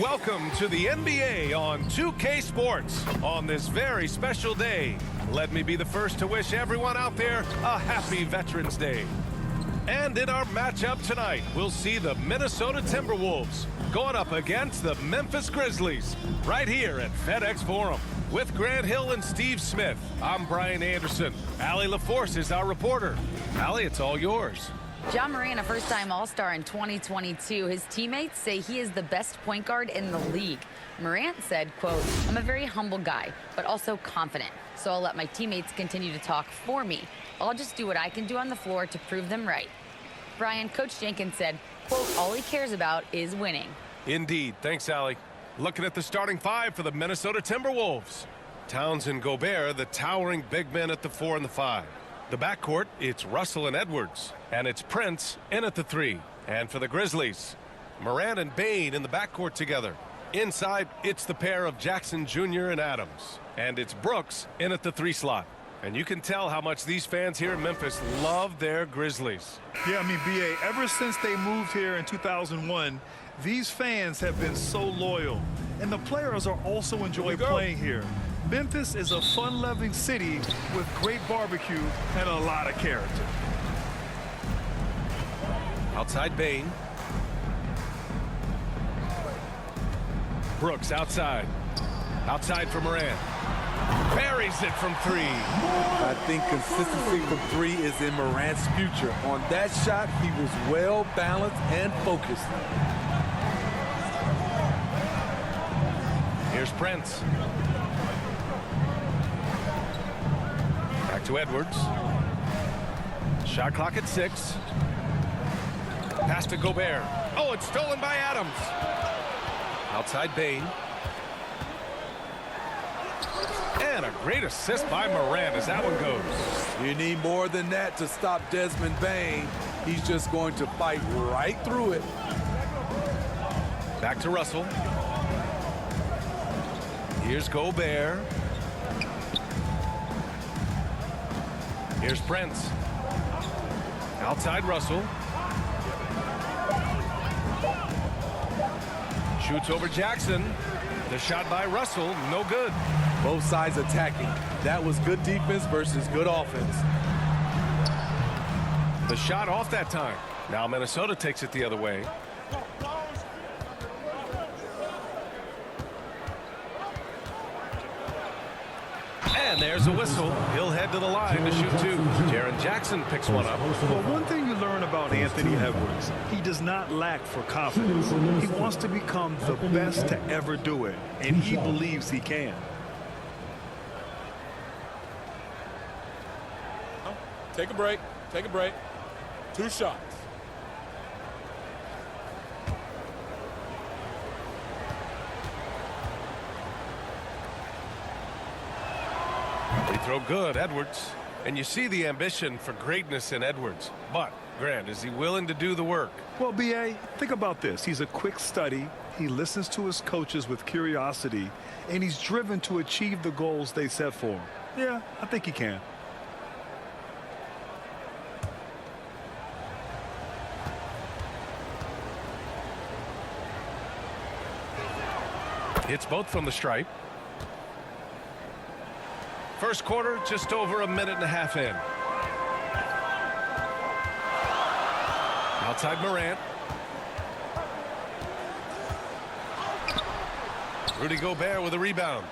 Welcome to the NBA on 2K Sports. On this very special day, let me be the first to wish everyone out there a happy Veterans Day. And in our matchup tonight, we'll see the Minnesota Timberwolves going up against the Memphis Grizzlies right here at FedEx Forum. With Grant Hill and Steve Smith, I'm Brian Anderson. Allie LaForce is our reporter. Allie, it's all yours. Ja Morant, a first-time All-Star in 2022. His teammates say he is the best point guard in the league. Morant said, quote, "I'm a very humble guy, but also confident. So I'll let my teammates continue to talk for me. I'll just do what I can do on the floor to prove them right." Brian, Coach Jenkins said, quote, "All he cares about is winning." Indeed. Thanks, Allie. Looking at the starting five for the Minnesota Timberwolves. Towns and Gobert, the towering big men at the 4 and the 5. The backcourt, it's Russell and Edwards. And it's Prince in at the 3. And for the Grizzlies, Morant and Bane in the backcourt together. Inside, it's the pair of Jackson Jr. and Adams. And it's Brooks in at the 3 slot. And you can tell how much these fans here in Memphis love their Grizzlies. Yeah, I mean, B.A., ever since they moved here in 2001, these fans have been so loyal. And the players are also enjoying playing here. Memphis is a fun-loving city with great barbecue and a lot of character. Outside Bane. Brooks outside. Outside for Morant. Buries it from 3. I think consistency from 3 is in Morant's future. On that shot, he was well balanced and focused. Here's Prince. Back to Edwards. Shot clock at 6. Pass to Gobert. Oh, it's stolen by Adams. Outside Bane. And a great assist by Morant as that one goes. You need more than that to stop Desmond Bane. He's just going to fight right through it. Back to Russell. Here's Gobert. Here's Prince. Outside Russell. Shoots over Jackson. The shot by Russell, no good. Both sides attacking. That was good defense versus good offense. The shot off that time. Now Minnesota takes it the other way. And there's a whistle. He'll head to the line to shoot 2. Jaren Jackson picks one up. Well, one thing you learn about Anthony Edwards, he does not lack for confidence. He wants to become the best to ever do it, and he believes he can. Take a break. Take a break. 2 shots. Free throw good, Edwards. And you see the ambition for greatness in Edwards. But, Grant, is he willing to do the work? Well, B.A., think about this. He's a quick study. He listens to his coaches with curiosity, and he's driven to achieve the goals they set for him. Yeah, I think he can. Hits both from the stripe. First quarter, just over a minute and a half in. Outside Morant. Rudy Gobert with a rebound.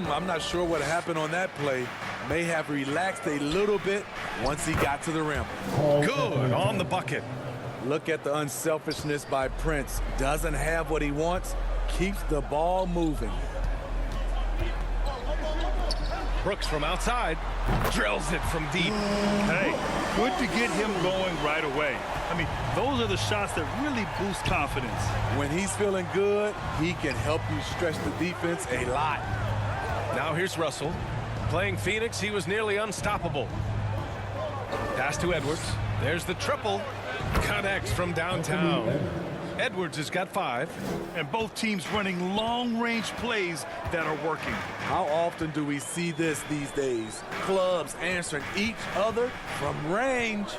I'm not sure what happened on that play. May have relaxed a little bit once he got to the rim. Good on the bucket. Look at the unselfishness by Prince. Doesn't have what he wants. Keeps the ball moving. Brooks from outside. Drills it from deep. Hey, good to get him going right away. I mean, those are the shots that really boost confidence. When he's feeling good, he can help you stretch the defense a lot. Now here's Russell. Playing Phoenix, he was nearly unstoppable. Pass to Edwards. There's the triple. Connects from downtown. Edwards has got 5. And both teams running long-range plays that are working. How often do we see this these days? Clubs answering each other from range.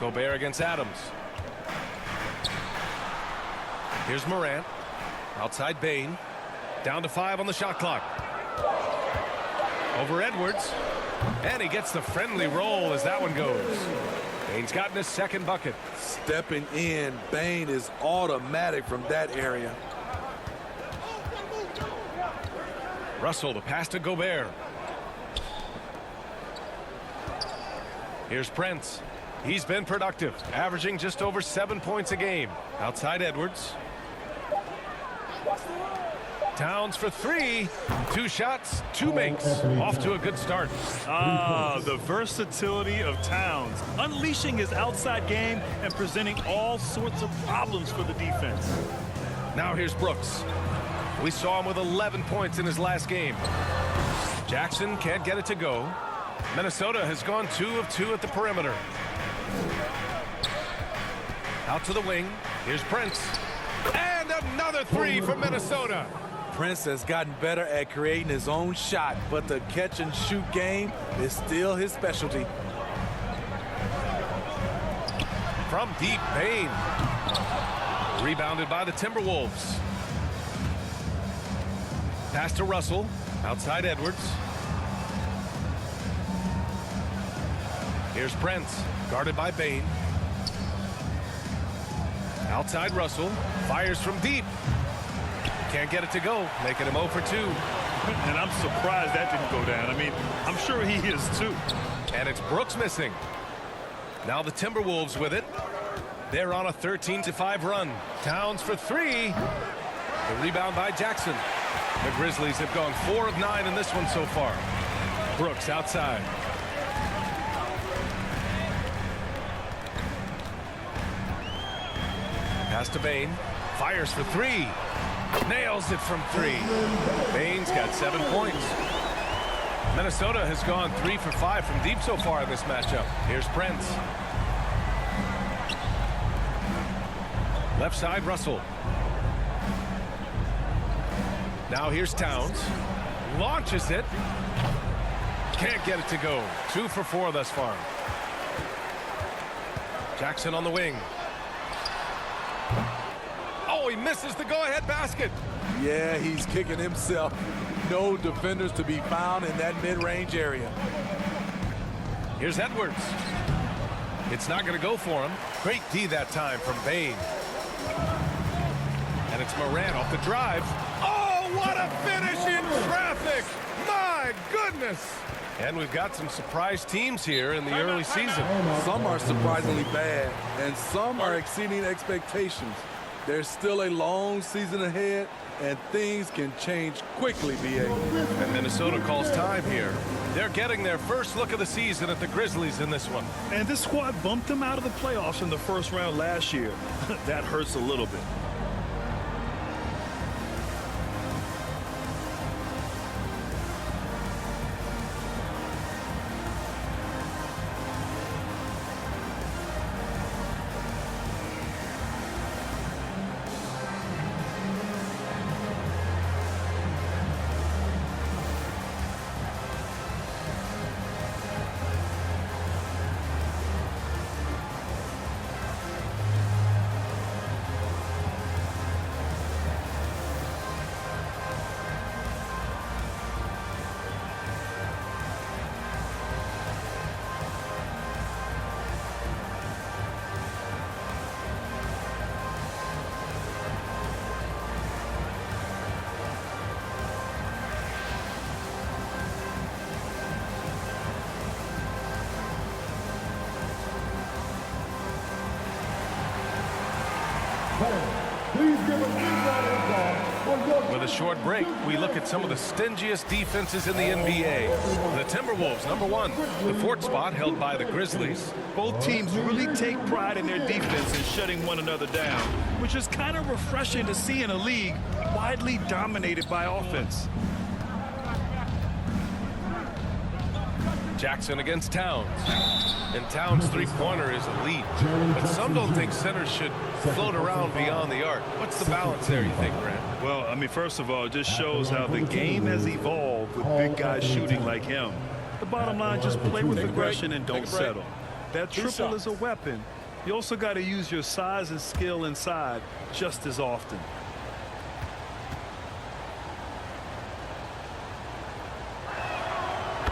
Gobert against Adams. Here's Morant. Outside Bain. Down to 5 on the shot clock. Over Edwards. And he gets the friendly roll as that one goes. Bain's gotten his second bucket. Stepping in, Bain is automatic from that area. Russell, the pass to Gobert. Here's Prince. He's been productive, averaging just over 7 points a game. Outside Edwards. Towns for 3. 2 shots, 2 makes. Off to a good start. The versatility of Towns, unleashing his outside game and presenting all sorts of problems for the defense. Now here's Brooks. We saw him with 11 points in his last game. Jackson can't get it to go. Minnesota has gone 2 of 2 at the perimeter. Out to the wing. Here's Prince. And another 3 for Minnesota. Prince has gotten better at creating his own shot, but the catch-and-shoot game is still his specialty. From deep, Bain. Rebounded by the Timberwolves. Pass to Russell. Outside Edwards. Here's Prince. Guarded by Bain. Outside Russell. Fires from deep. Can't get it to go. Making him 0 for 2. And I'm surprised that didn't go down. I mean, I'm sure he is too. And it's Brooks missing. Now the Timberwolves with it. They're on a 13-5 run. Towns for 3. The rebound by Jackson. The Grizzlies have gone 4 of 9 in this one so far. Brooks outside. Pass to Bain. Fires for 3. Nails it from 3. Bain's got 7 points. Minnesota has gone 3 for 5 from deep so far in this matchup. Here's Prince. Left side, Russell. Now here's Towns. Launches it. Can't get it to go. 2 for 4 thus far. Jackson on the wing. Oh, he misses the go-ahead basket. Yeah, he's kicking himself. No defenders to be found in that mid-range area. Here's Edwards. It's not going to go for him. Great D that time from Bain. And it's Morant off the drive. Oh, what a finish in traffic. My goodness. And we've got some surprise teams here in the early season. Some are surprisingly bad, and some are exceeding expectations. There's still a long season ahead, and things can change quickly, B.A. And Minnesota calls time here. They're getting their first look of the season at the Grizzlies in this one. And this squad bumped them out of the playoffs in the first round last year. That hurts a little bit. With a short break, we look at some of the stingiest defenses in the NBA. The Timberwolves, number 1. The 4th spot held by the Grizzlies. Both teams really take pride in their defense and shutting one another down, which is kind of refreshing to see in a league widely dominated by offense. Jackson against Towns. And Towns' three-pointer is elite. But some don't think centers should float around beyond the arc. What's the balance there, you think, Grant? Well, I mean, first of all, it just shows how the game has evolved with big guys shooting like him. The bottom line, just play with aggression and don't settle. That triple is a weapon. You also got to use your size and skill inside just as often.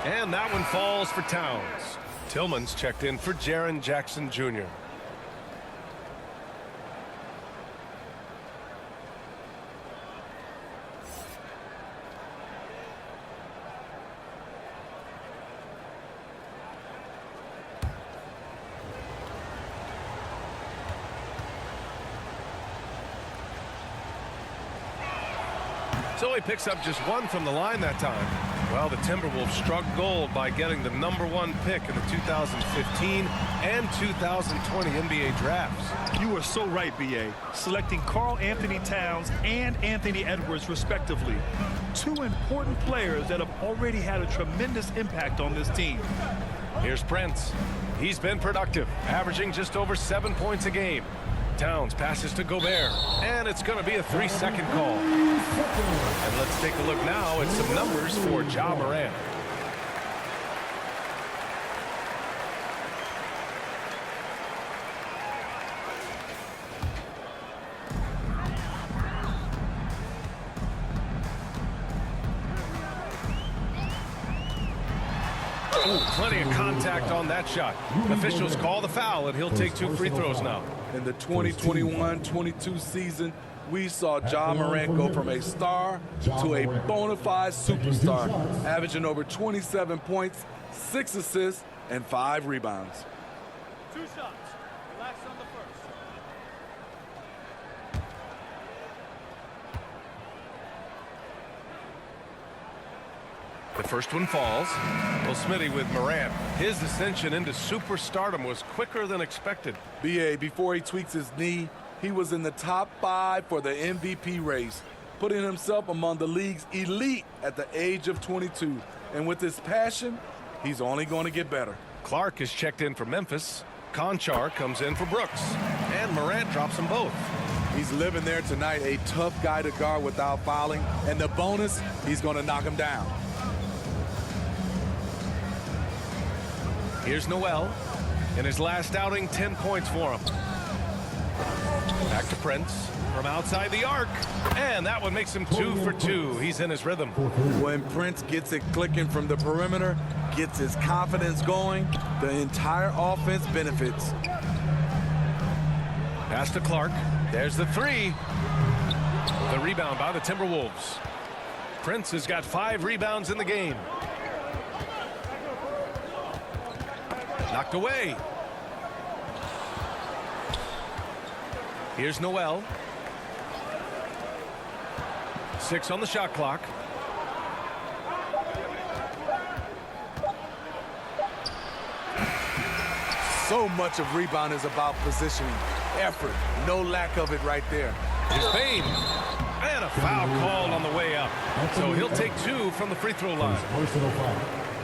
And that one falls for Towns. Tillman's checked in for Jaren Jackson Jr. So he picks up just one from the line that time. Well, the Timberwolves struck gold by getting the #1 pick in the 2015 and 2020 NBA drafts. You are so right, B.A. Selecting Karl-Anthony Towns and Anthony Edwards, respectively. Two important players that have already had a tremendous impact on this team. Here's Prince. He's been productive, averaging just over 7 points a game. Towns passes to Gobert, and it's going to be a 3-second call. And let's take a look now at some numbers for Ja Morant. Ooh, plenty of contact on that shot. Officials call the foul, and he'll take 2 free throws now. In the 2021-22 season, we saw Ja Morant go from a star to a bona fide superstar, averaging over 27 points, 6 assists, and 5 rebounds. 2 shots. Relax on the first. The first one falls. Well, Smitty, with Morant, his ascension into superstardom was quicker than expected. B.A., before he tweaks his knee, he was in the top 5 for the MVP race, putting himself among the league's elite at the age of 22. And with his passion, he's only going to get better. Clark is checked in for Memphis. Conchar comes in for Brooks. And Morant drops them both. He's living there tonight, a tough guy to guard without fouling. And the bonus, he's going to knock him down. Here's Noel. In his last outing, 10 points for him. Back to Prince from outside the arc. And that one makes him 2 for 2. He's in his rhythm. When Prince gets it clicking from the perimeter, gets his confidence going, the entire offense benefits. Pass to Clark. There's the 3. The rebound by the Timberwolves. Prince has got 5 rebounds in the game. Knocked away. Here's Noel. 6 on the shot clock. So much of rebound is about positioning, effort, no lack of it right there. Here's Payne. And a foul called on the way up. So he'll take 2 from the free throw line.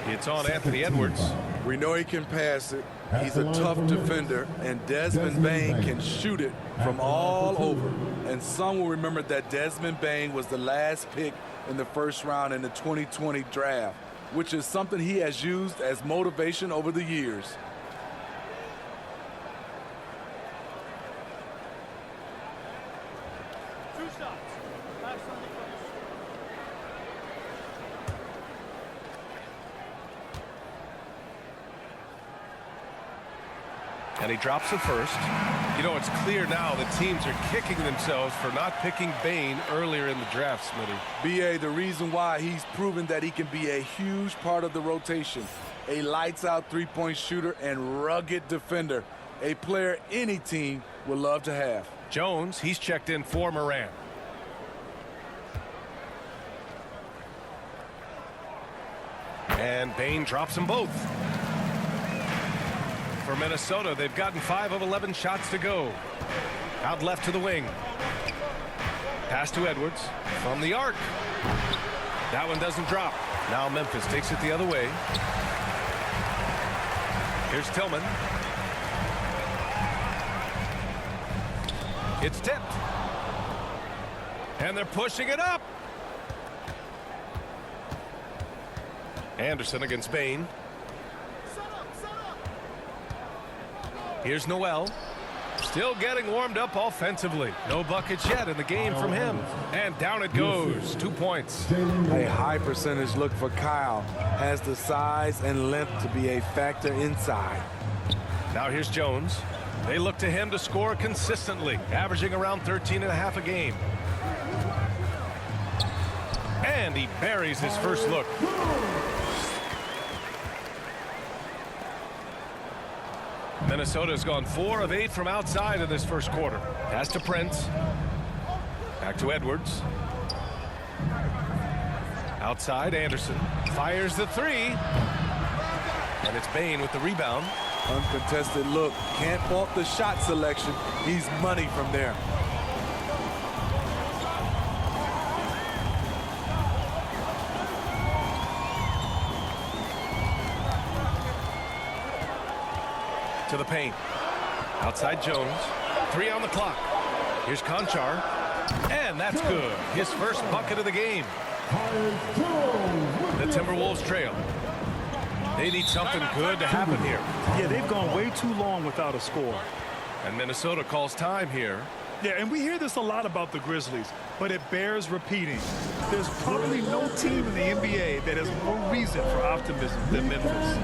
It's on Anthony Edwards. We know he can pass it. He's a tough defender, and Desmond Bane can shoot it from all over. And some will remember that Desmond Bane was the last pick in the first round in the 2020 draft, which is something he has used as motivation over the years. And he drops the first. You know, it's clear now that teams are kicking themselves for not picking Bane earlier in the draft, Smitty. B.A., the reason why he's proven that he can be a huge part of the rotation. A lights-out three-point shooter and rugged defender. A player any team would love to have. Jones, he's checked in for Morant. And Bane drops them both. For Minnesota, they've gotten 5 of 11 shots to go. Out left to the wing. Pass to Edwards from the arc. That one doesn't drop. Now Memphis takes it the other way. Here's Tillman. It's tipped. And they're pushing it up. Anderson against Bane. Here's Noel. Still getting warmed up offensively. No buckets yet in the game from him. And down it goes. 2 points. A high percentage look for Kyle. Has the size and length to be a factor inside. Now here's Jones. They look to him to score consistently, averaging around 13.5 a game. And he buries his first look. Minnesota's gone 4 of 8 from outside in this first quarter. Pass to Prince. Back to Edwards. Outside, Anderson fires the 3. And it's Bane with the rebound. Uncontested look. Can't fault the shot selection. He's money from there. To the paint. Outside Jones. 3 on the clock. Here's Conchar. And that's good. His first bucket of the game. The Timberwolves trail. They need something good to happen here. Yeah, they've gone way too long without a score. And Minnesota calls time here. Yeah, and we hear this a lot about the Grizzlies, but it bears repeating. There's probably no team in the NBA that has more reason for optimism than Memphis.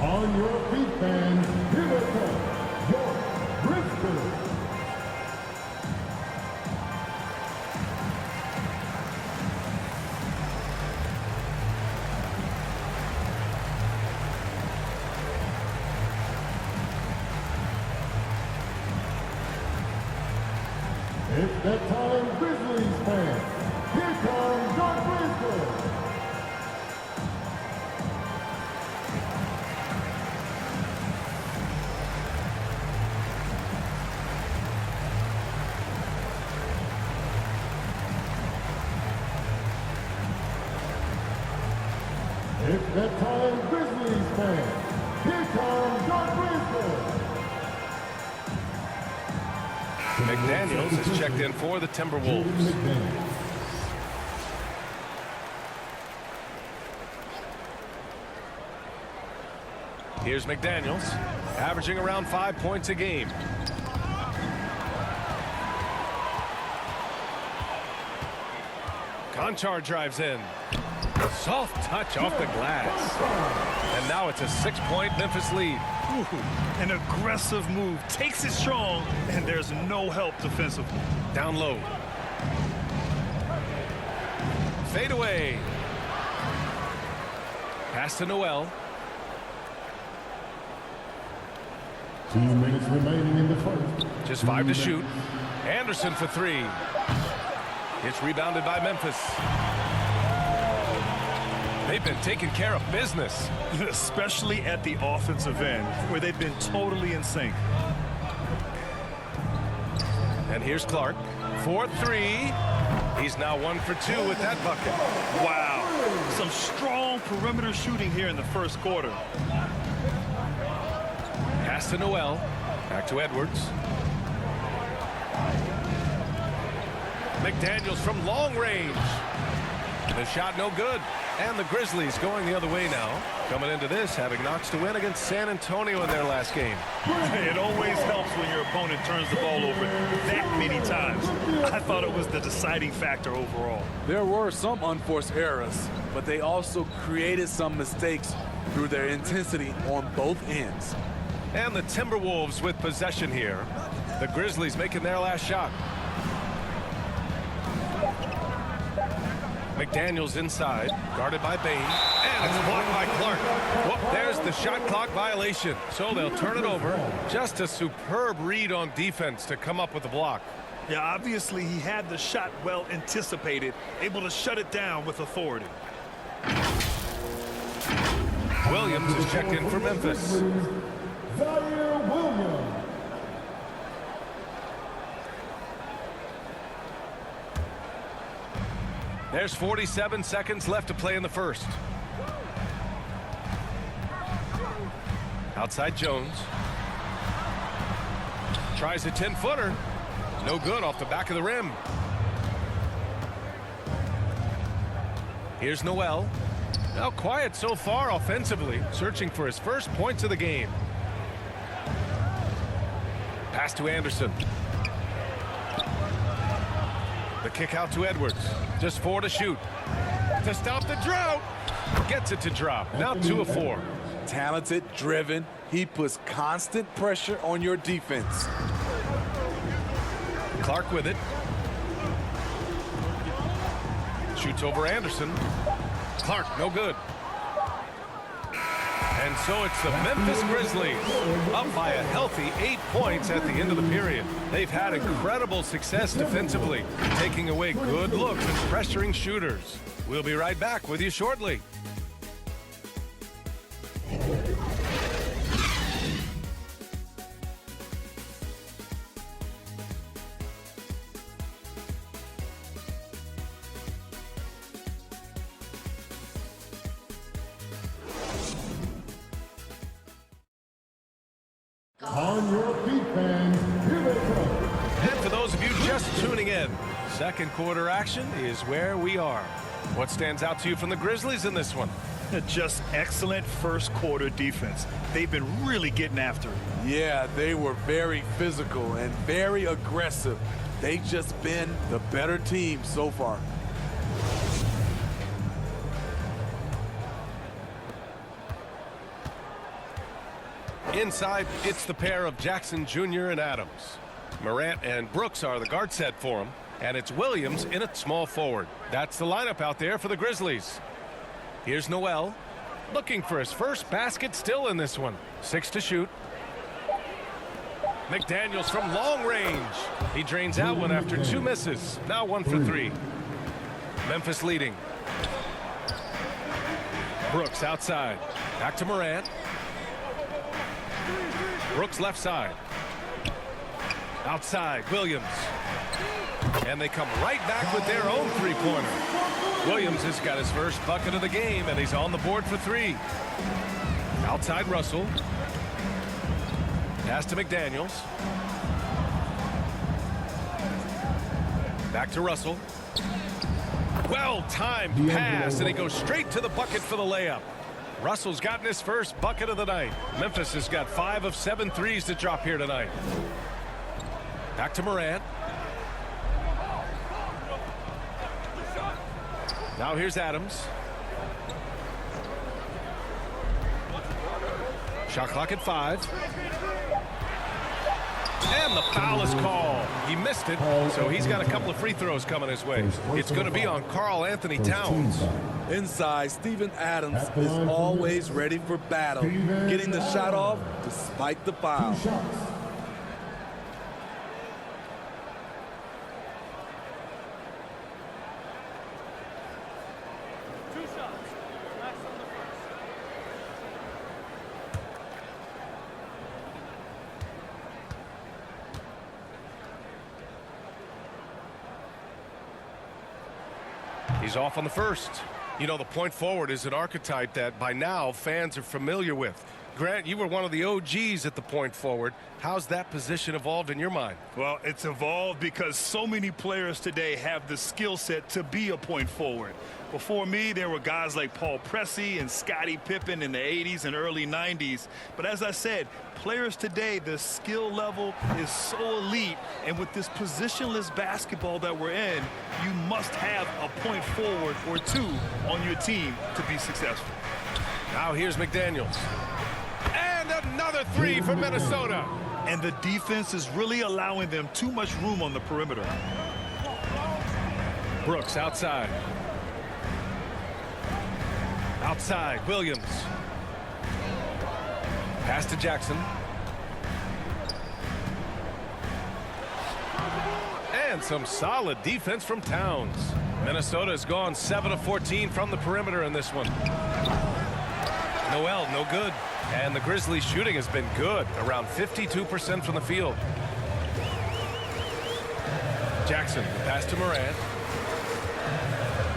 On your feet, fans, here they come, your Grizzlies. It's that time, Grizzlies fans. Here comes your Grizzlies. It's that time, Grizzlies fans. Here comes your Grizzlies. McDaniels is checked in for the Timberwolves. Here's McDaniels, averaging around 5 points a game. Conchar drives in. Soft touch off the glass. And now it's a 6-point Memphis lead. Ooh, an aggressive move. Takes it strong, and there's no help defensively. Down low. Fade away. Pass to Noel. 2 minutes remaining in the first. Just 5 to shoot. Anderson for 3. It's rebounded by Memphis. They've been taking care of business. Especially at the offensive end, where they've been totally in sync. And here's Clark for 3. He's now 1 for 2 with that bucket. Wow. Some strong perimeter shooting here in the first quarter. Pass to Noel. Back to Edwards. McDaniels from long range. The shot no good. And the Grizzlies going the other way now. Coming into this, having notched a win against San Antonio in their last game. It always helps when your opponent turns the ball over that many times. I thought it was the deciding factor overall. There were some unforced errors, but they also created some mistakes through their intensity on both ends. And the Timberwolves with possession here. The Grizzlies making their last shot. McDaniels inside, guarded by Bane, and it's blocked by Clark. Whoop, there's the shot clock violation. So they'll turn it over. Just a superb read on defense to come up with the block. Yeah, obviously he had the shot well anticipated, able to shut it down with authority. Williams is checked in for Memphis. Williams. There's 47 seconds left to play in the first. Outside Jones. Tries a 10-footer. No good off the back of the rim. Here's Noel. Now quiet so far offensively, searching for his first points of the game. Pass to Anderson. The kick out to Edwards. Just 4 to shoot. To stop the drought. Gets it to drop. Now 2 of 4. Talented, driven. He puts constant pressure on your defense. Clark with it. Shoots over Anderson. Clark, no good. And so it's the Memphis Grizzlies up by a healthy 8 points at the end of the period. They've had incredible success defensively, taking away good looks and pressuring shooters. We'll be right back with you shortly. On your feet, fans, here they come. And for those of you just tuning in, second quarter action is where we are. What stands out to you from the Grizzlies in this one? Just excellent first quarter defense. They've been really getting after it. Yeah, they were very physical and very aggressive. They've just been the better team so far. Inside, it's the pair of Jackson Jr. and Adams. Morant and Brooks are the guard set for him, and it's Williams in at small forward. That's the lineup out there for the Grizzlies. Here's Noel, looking for his first basket still in this one. 6 to shoot. McDaniels from long range. He drains out one after 2 misses. Now 1 for 3. Memphis leading. Brooks outside. Back to Morant. Brooks left side. Outside, Williams. And they come right back with their own three-pointer. Williams has got his first bucket of the game, and he's on the board for 3. Outside, Russell. Pass to McDaniels. Back to Russell. Well-timed pass, and he goes straight to the bucket for the layup. Russell's gotten his first bucket of the night. Memphis has got 5 of 7 threes to drop here tonight. Back to Morant. Now here's Adams. Shot clock at 5. And the foul is called. He missed it, so he's got a couple of free throws coming his way. It's going to be on Karl-Anthony Towns. Inside, Steven Adams is always ready for battle, getting the shot off despite the foul. He's off on the first. You know, the point forward is an archetype that by now fans are familiar with. Grant, you were one of the OGs at the point forward. How's that position evolved in your mind? Well, it's evolved because so many players today have the skill set to be a point forward. Before me, there were guys like Paul Pressey and Scottie Pippen in the 80s and early 90s. But as I said, players today, the skill level is so elite. And with this positionless basketball that we're in, you must have a point forward or 2 on your team to be successful. Now here's McDaniels. And another 3 for Minnesota. And the defense is really allowing them too much room on the perimeter. Brooks outside. Outside, Williams. Pass to Jackson. And some solid defense from Towns. Minnesota has gone 7 of 14 from the perimeter in this one. Noel, no good. And the Grizzlies shooting has been good, around 52% from the field. Jackson, pass to Morant.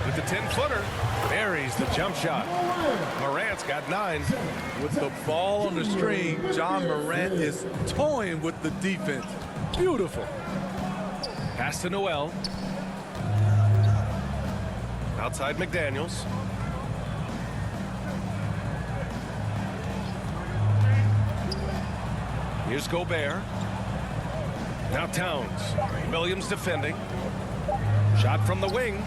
With the 10-footer, buries the jump shot. Morant's got 9. With the ball on the string, John Morant is toying with the defense. Beautiful. Pass to Noel. Outside McDaniels. Here's Gobert. Now Towns. Williams defending. Shot from the wing.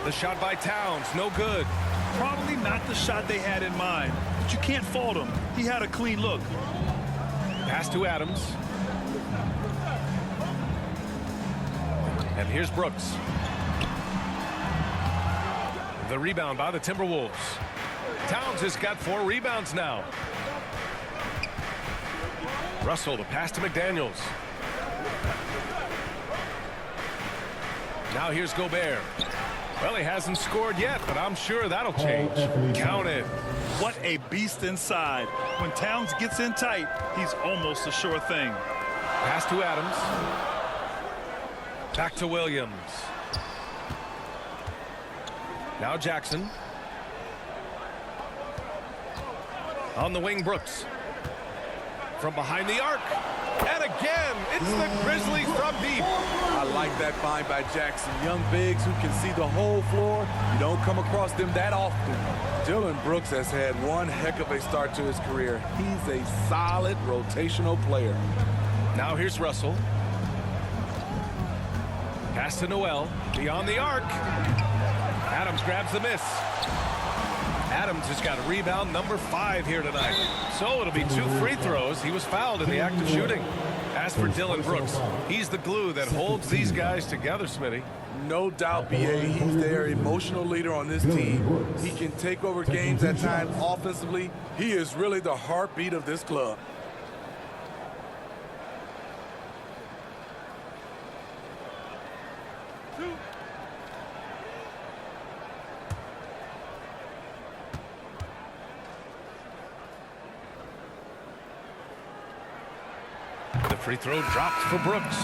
The shot by Towns, no good. Probably not the shot they had in mind, but you can't fault him. He had a clean look. Pass to Adams. And here's Brooks. The rebound by the Timberwolves. Towns has got 4 rebounds now. Russell, the pass to McDaniels. Now here's Gobert. Well, he hasn't scored yet, but I'm sure that'll change. Count it. What a beast inside. When Towns gets in tight, he's almost a sure thing. Pass to Adams. Back to Williams. Now Jackson. On the wing, Brooks. From behind the arc. And again, it's the Grizzlies from deep. I like that find by Jackson. Young bigs who can see the whole floor. You don't come across them that often. Dillon Brooks has had one heck of a start to his career. He's a solid rotational player. Now here's Russell. Pass to Noel. Beyond the arc. Adams grabs the miss. Adams has got rebound number 5 here tonight. So it'll be 2 free throws. He was fouled in the act of shooting. As for Dillon Brooks, he's the glue that holds these guys together, Smitty. No doubt, BA. He's their emotional leader on this team. He can take over games at times offensively. He is really the heartbeat of this club. The free throw dropped for Brooks.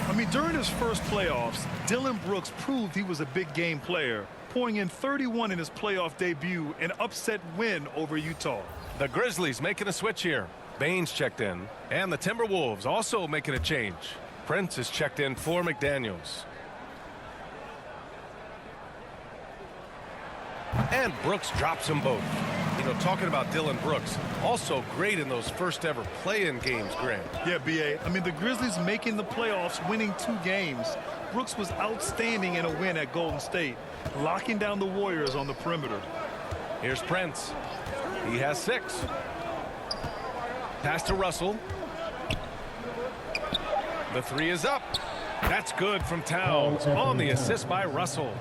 I mean, during his first playoffs, Dillon Brooks proved he was a big game player, pouring in 31 in his playoff debut, an upset win over Utah. The Grizzlies making a switch here. Baines checked in, and the Timberwolves also making a change. Prince is checked in for McDaniels. And Brooks drops them both. You know, talking about Dillon Brooks, also great in those first ever play-in games, Grant. Yeah, BA. I mean, the Grizzlies making the playoffs, winning 2 games. Brooks was outstanding in a win at Golden State, locking down the Warriors on the perimeter. Here's Prince. He has 6. Pass to Russell. The 3 is up. That's good from Towns on the assist by Russell.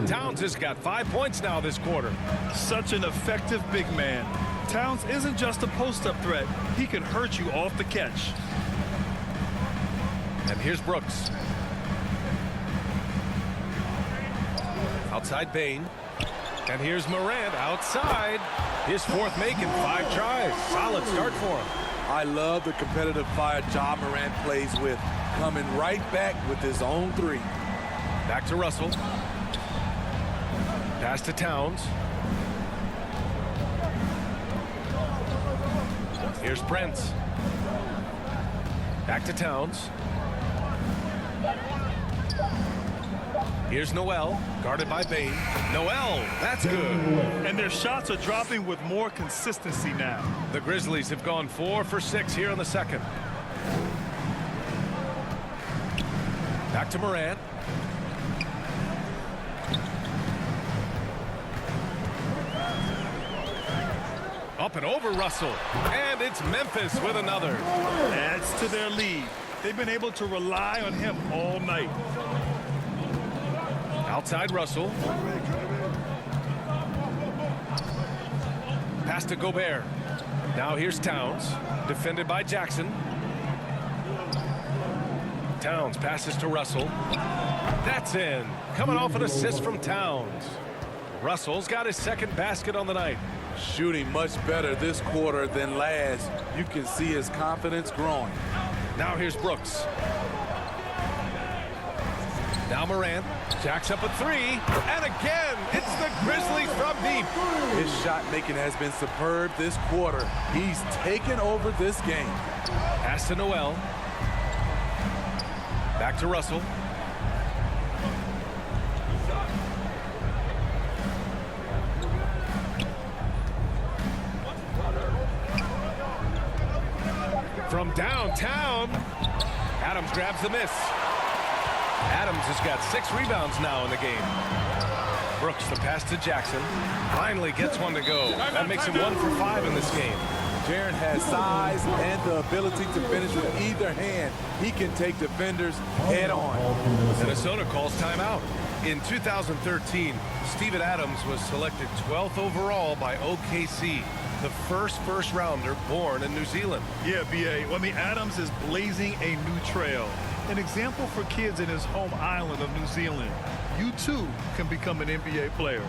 Towns has got 5 points now this quarter. Such an effective big man. Towns isn't just a post-up threat. He can hurt you off the catch. And here's Brooks. Outside Bane. And here's Morant outside. His 4th make in 5 tries. Solid start for him. I love the competitive fire Ja Morant plays with, coming right back with his own 3. Back to Russell. Pass to Towns. Here's Prince. Back to Towns. Here's Noel, guarded by Bane. Noel, that's good. And their shots are dropping with more consistency now. The Grizzlies have gone 4 for 6 here in the second. Back to Morant. Up and over Russell. And it's Memphis with another. Adds to their lead. They've been able to rely on him all night. Outside Russell. Pass to Gobert. Now here's Towns. Defended by Jackson. Towns passes to Russell. That's in. Coming off an assist from Towns. Russell's got his 2nd basket on the night. Shooting much better this quarter than last. You can see his confidence growing. Now here's Brooks. Now Morant jacks up a 3, and again, it's the Grizzlies from deep. His shot making has been superb this quarter. He's taken over this game. Pass to Noel. Back to Russell. From downtown, Adams grabs the miss. Adams has got 6 rebounds now in the game. Brooks, the pass to Jackson. Finally gets one to go. That makes him 1 for 5 in this game. Jaren has size and the ability to finish with either hand. He can take defenders head on. Minnesota calls timeout. In 2013, Steven Adams was selected 12th overall by OKC, the first rounder born in New Zealand. Yeah, B.A. Well, I mean, Adams is blazing a new trail. An example for kids in his home island of New Zealand. You, too, can become an NBA player.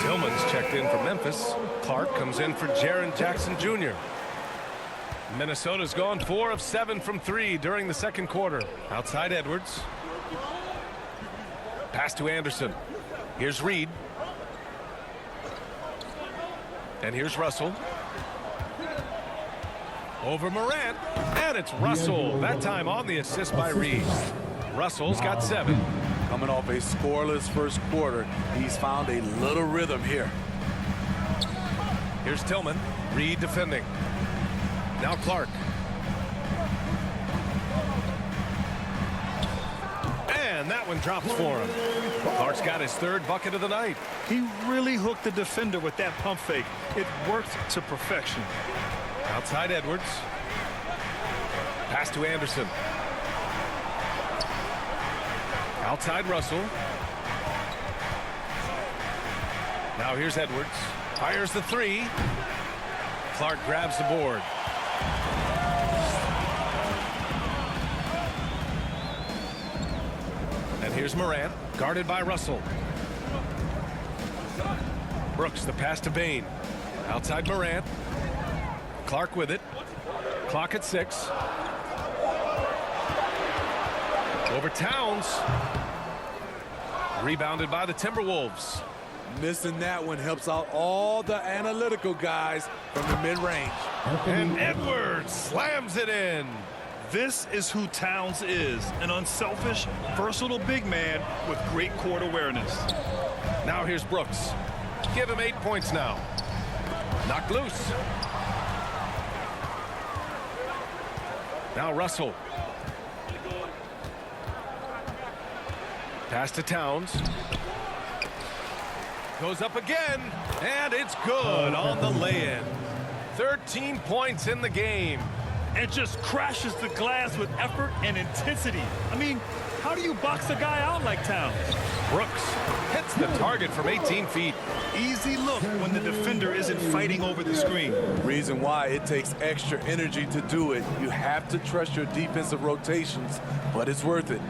Tillman's checked in for Memphis. Clark comes in for Jaren Jackson Jr. Minnesota's gone 4 of 7 from 3 during the second quarter. Outside Edwards. Pass to Anderson. Here's Reed. And here's Russell. Over Morant. And it's Russell. That time on the assist by Reed. Russell's got 7. Coming off a scoreless first quarter, he's found a little rhythm here. Here's Tillman. Reed defending. Now Clark. And that one drops for him. Clark's got his 3rd bucket of the night. He really hooked the defender with that pump fake. It worked to perfection. Outside Edwards. Pass to Anderson. Outside Russell. Now here's Edwards. Fires the 3. Clark grabs the board. And here's Morant, guarded by Russell. Brooks, the pass to Bane. Outside Morant. Clark with it. Clock at 6. Over Towns. Rebounded by the Timberwolves. Missing that one helps out all the analytical guys from the mid-range. And Edwards slams it in. This is who Towns is, an unselfish, versatile big man with great court awareness. Now here's Brooks. Give him 8 points now. Knocked loose. Now Russell. Pass to Towns. Goes up again, and it's good on the lay-in. 13 points in the game. And just crashes the glass with effort and intensity. I mean, how do you box a guy out like Towns? Brooks hits the target from 18 feet. Easy look when the defender isn't fighting over the screen. Reason why it takes extra energy to do it. You have to trust your defensive rotations, but it's worth it.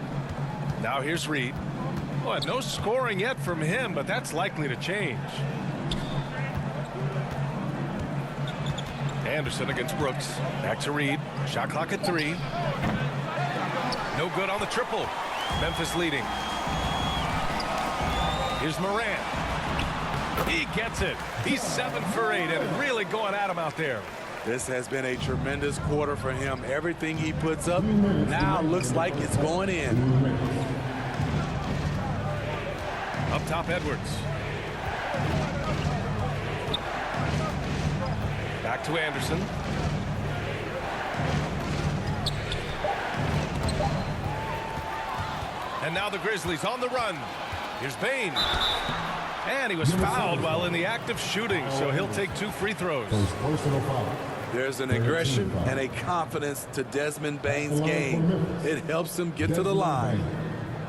Now here's Reed. Well, no scoring yet from him, but that's likely to change. Anderson against Brooks. Back to Reed. Shot clock at 3. No good on the triple. Memphis leading. Here's Morant. He gets it. He's 7 for 8 and really going at him out there. This has been a tremendous quarter for him. Everything he puts up now looks like it's going in. Up top, Edwards. Back to Anderson. And now the Grizzlies on the run. Here's Bane. And he was fouled while in the act of shooting, so he'll take 2 free throws. Personal foul. There's an aggression and a confidence to Desmond Bane's game. It helps him get to the line.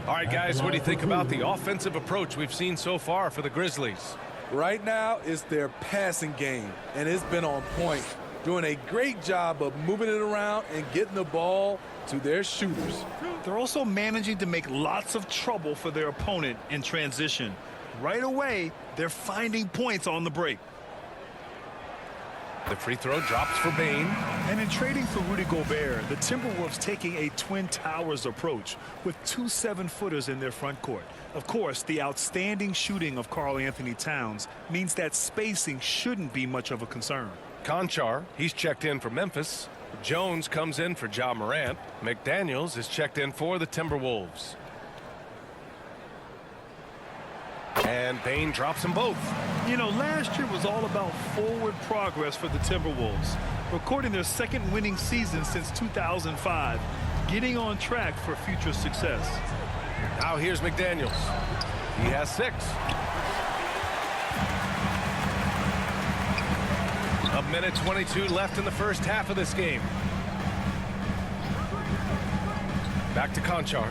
All right, guys, what do you think about the offensive approach we've seen so far for the Grizzlies? Right now, it's their passing game, and it's been on point. Doing a great job of moving it around and getting the ball to their shooters. They're also managing to make lots of trouble for their opponent in transition. Right away, they're finding points on the break. The free throw drops for Bane. And in trading for Rudy Gobert, the Timberwolves taking a Twin Towers approach with 2 7-footers in their front court. Of course, the outstanding shooting of Karl-Anthony Towns means that spacing shouldn't be much of a concern. Conchar, he's checked in for Memphis. Jones comes in for Ja Morant. McDaniels is checked in for the Timberwolves. And Bane drops them both. You know, last year was all about forward progress for the Timberwolves, recording their 2nd winning season since 2005, getting on track for future success. Now here's McDaniels. He has 6. A minute 22 left in the first half of this game. Back to Conchar.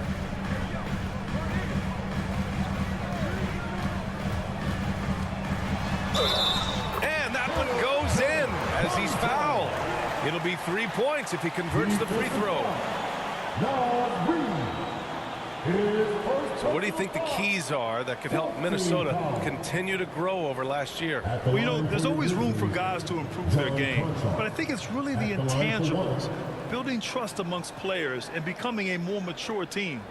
And that one goes in as he's fouled. It'll be 3 points if he converts the free throw. Now Reed. So what do you think the keys are that could help Minnesota continue to grow over last year? Well, you know, there's always room for guys to improve their game, but I think it's really the intangibles, building trust amongst players and becoming a more mature team.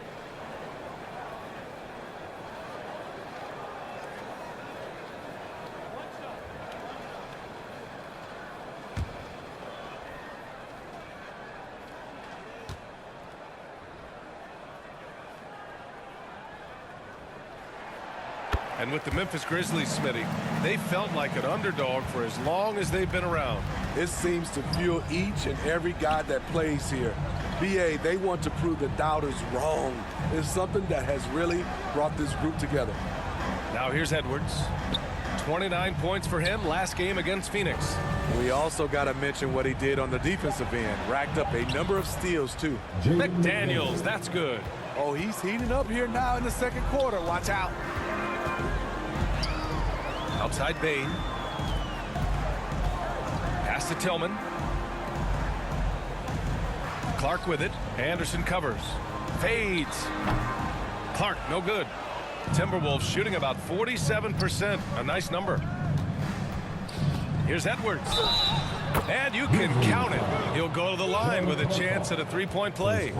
And with the Memphis Grizzlies, Smitty, they felt like an underdog for as long as they've been around. It seems to fuel each and every guy that plays here. BA, they want to prove the doubters wrong. It's something that has really brought this group together. Now here's Edwards. 29 points for him last game against Phoenix. We also got to mention what he did on the defensive end. Racked up a number of steals, too. McDaniels, that's good. Oh, he's heating up here now in the 2nd quarter. Watch out. Outside Bane. Pass to Tillman. Clark with it. Anderson covers. Fades. Clark, no good. Timberwolves shooting about 47%. A nice number. Here's Edwards. And you can count it. He'll go to the line with a chance at a 3-point play.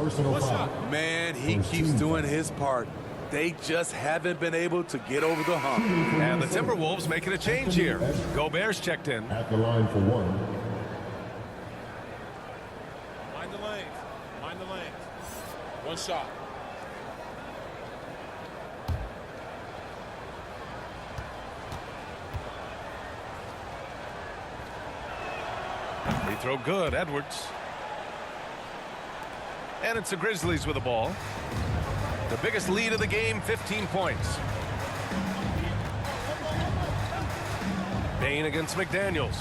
Man, he keeps doing his part. They just haven't been able to get over the hump. And the Timberwolves making a change here. Gobert's checked in. At the line for 1. Mind the lanes. Mind the lanes. 1 shot. Free throw good, Edwards. And it's the Grizzlies with the ball. The biggest lead of the game, 15 points. Bane against McDaniels.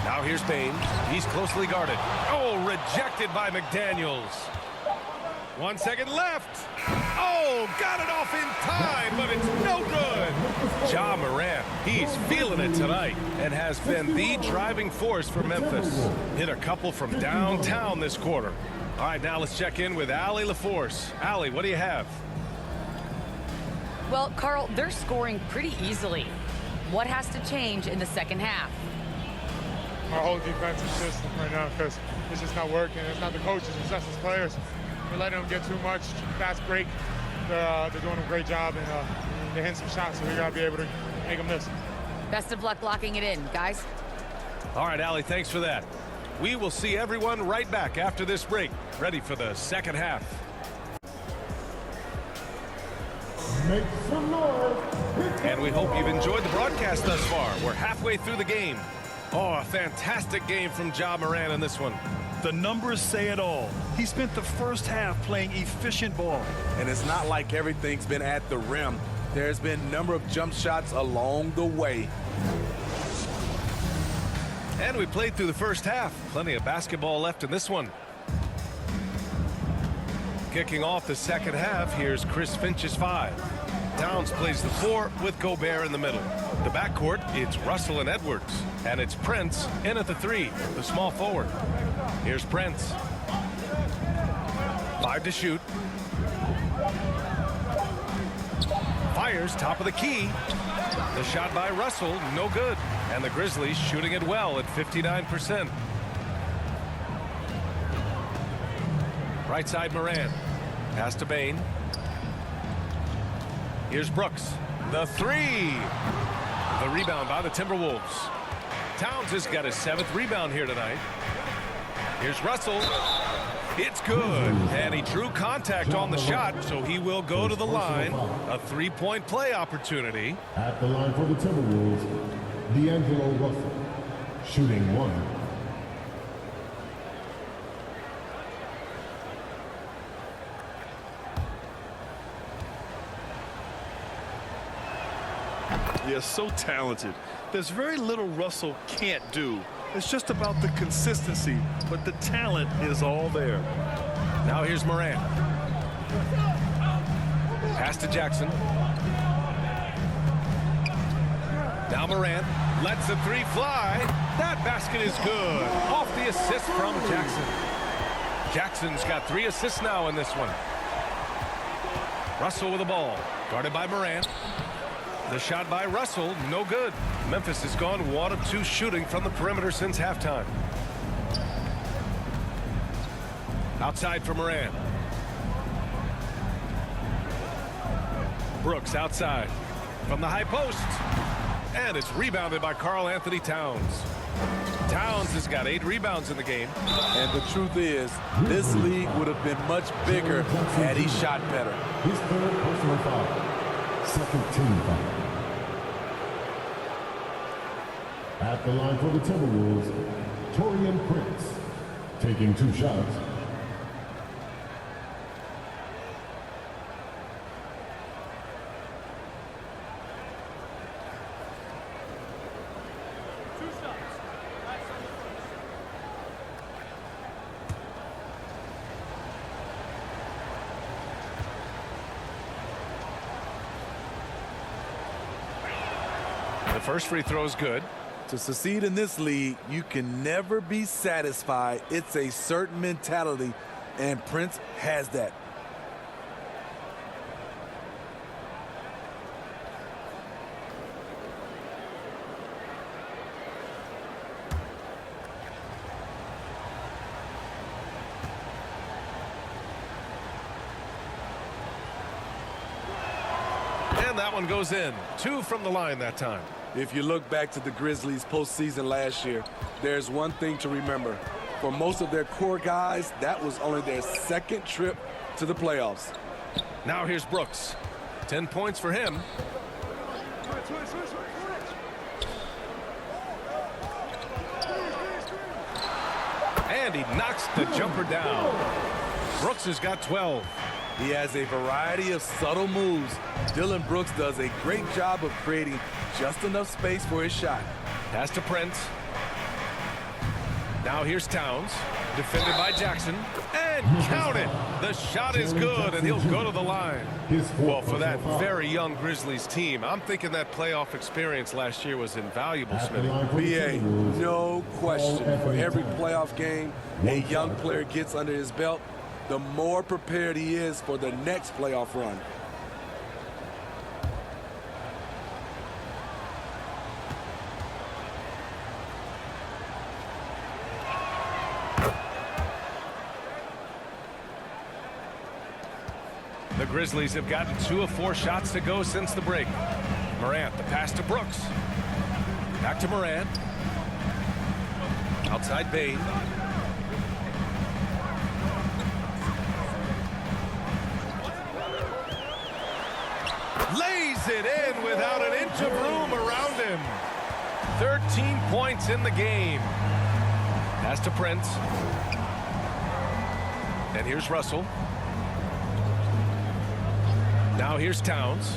Now here's Bane. He's closely guarded. Oh, rejected by McDaniels. 1 second left. Oh, got it off in time, but it's no good. Ja Morant, he's feeling it tonight and has been the driving force for Memphis. Hit a couple from downtown this quarter. All right, now let's check in with Allie LaForce. Allie, what do you have? Well, Carl, they're scoring pretty easily. What has to change in the second half? Our whole defensive system right now, because it's just not working. It's not the coaches, it's us as players. We're letting them get too much fast break. They're doing a great job, and they're hitting some shots, so we got to be able to make them miss. Best of luck locking it in, guys. All right, Allie, thanks for that. We will see everyone right back after this break, ready for the second half. Make some noise. And we hope you've enjoyed the broadcast thus far. We're halfway through the game. Oh, a fantastic game from Ja Morant in this one. The numbers say it all. He spent the first half playing efficient ball. And it's not like everything's been at the rim. There's been a number of jump shots along the way. And we played through the first half. Plenty of basketball left in this one. Kicking off the second half, here's Chris Finch's 5. Towns plays the 4 with Gobert in the middle. The backcourt, it's Russell and Edwards. And it's Prince in at the 3, the small forward. Here's Prince. 5 to shoot. Fires top of the key. The shot by Russell, no good. And the Grizzlies shooting it well at 59%. Right side Morant. Pass to Bane. Here's Brooks. The 3. The rebound by the Timberwolves. Towns has got his 7th rebound here tonight. Here's Russell. It's good. And he drew contact on the shot, so he will go to the line. A 3-point play opportunity. At the line for the Timberwolves, D'Angelo Russell, shooting 1. Yeah, so talented. There's very little Russell can't do. It's just about the consistency, but the talent is all there. Now here's Morant. Pass to Jackson. Now Morant lets the 3 fly. That basket is good. Off the assist from Jackson. Jackson's got 3 assists now in this one. Russell with the ball. Guarded by Morant. The shot by Russell, no good. Memphis has gone 1 of 2 shooting from the perimeter since halftime. Outside for Morant. Brooks outside from the high post. And it's rebounded by Karl-Anthony Towns. Towns has got 8 rebounds in the game. And the truth is, this league would have been much bigger had he shot better. His 3rd personal foul. 2nd team foul. At the line for the Timberwolves, Taurean Prince, taking 2 shots. The first free throw is good. To succeed in this league, you can never be satisfied. It's a certain mentality, and Prince has that. And that one goes in. 2 from the line that time. If you look back to the Grizzlies postseason last year, there's one thing to remember. For most of their core guys, that was only their 2nd trip to the playoffs. Now here's Brooks. 10 points for him. And he knocks the jumper down. Brooks has got 12. He has a variety of subtle moves. Dillon Brooks does a great job of creating just enough space for his shot. Pass to Prince. Now here's Towns. Defended by Jackson. And count it. The shot is good, and he'll go to the line. Well, for that very young Grizzlies team, I'm thinking that playoff experience last year was invaluable, Smitty. BA, no question. For every playoff game a young player gets under his belt, the more prepared he is for the next playoff run. The Grizzlies have gotten 2 of 4 shots to go since the break. Morant, the pass to Brooks. Back to Morant. Outside Bane. Lays it in without an inch of room around him. 13 points in the game. Pass to Prince. And here's Russell. Now here's Towns.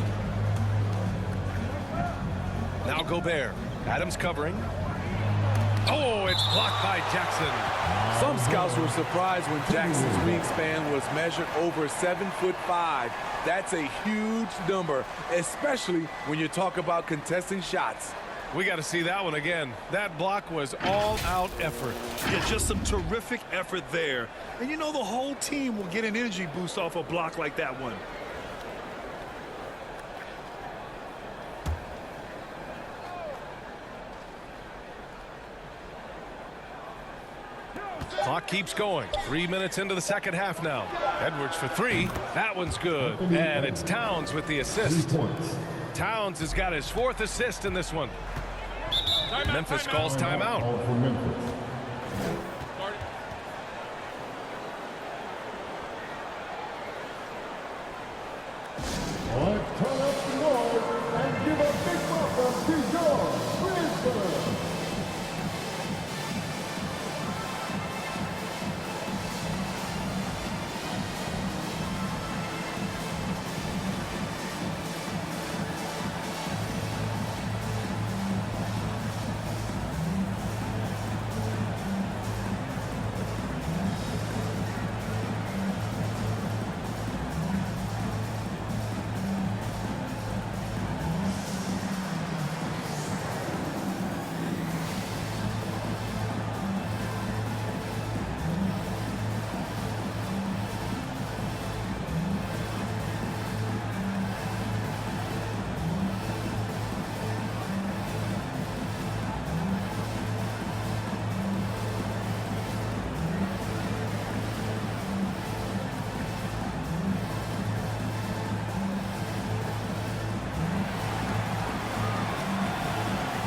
Now Gobert. Adams covering. Oh, it's blocked by Jackson. Some scouts were surprised when Jackson's wingspan was measured over 7'5". That's a huge number, especially when you talk about contesting shots. We got to see that one again. That block was all-out effort. Yeah, just some terrific effort there. And you know the whole team will get an energy boost off a block like that one. Clock keeps going. 3 minutes into the second half now. Edwards for three. That one's good. And it's Towns with the assist. Towns has got his 4th assist in this one. Memphis calls timeout. Turn up the noise and give a big welcome to your Grizzlies.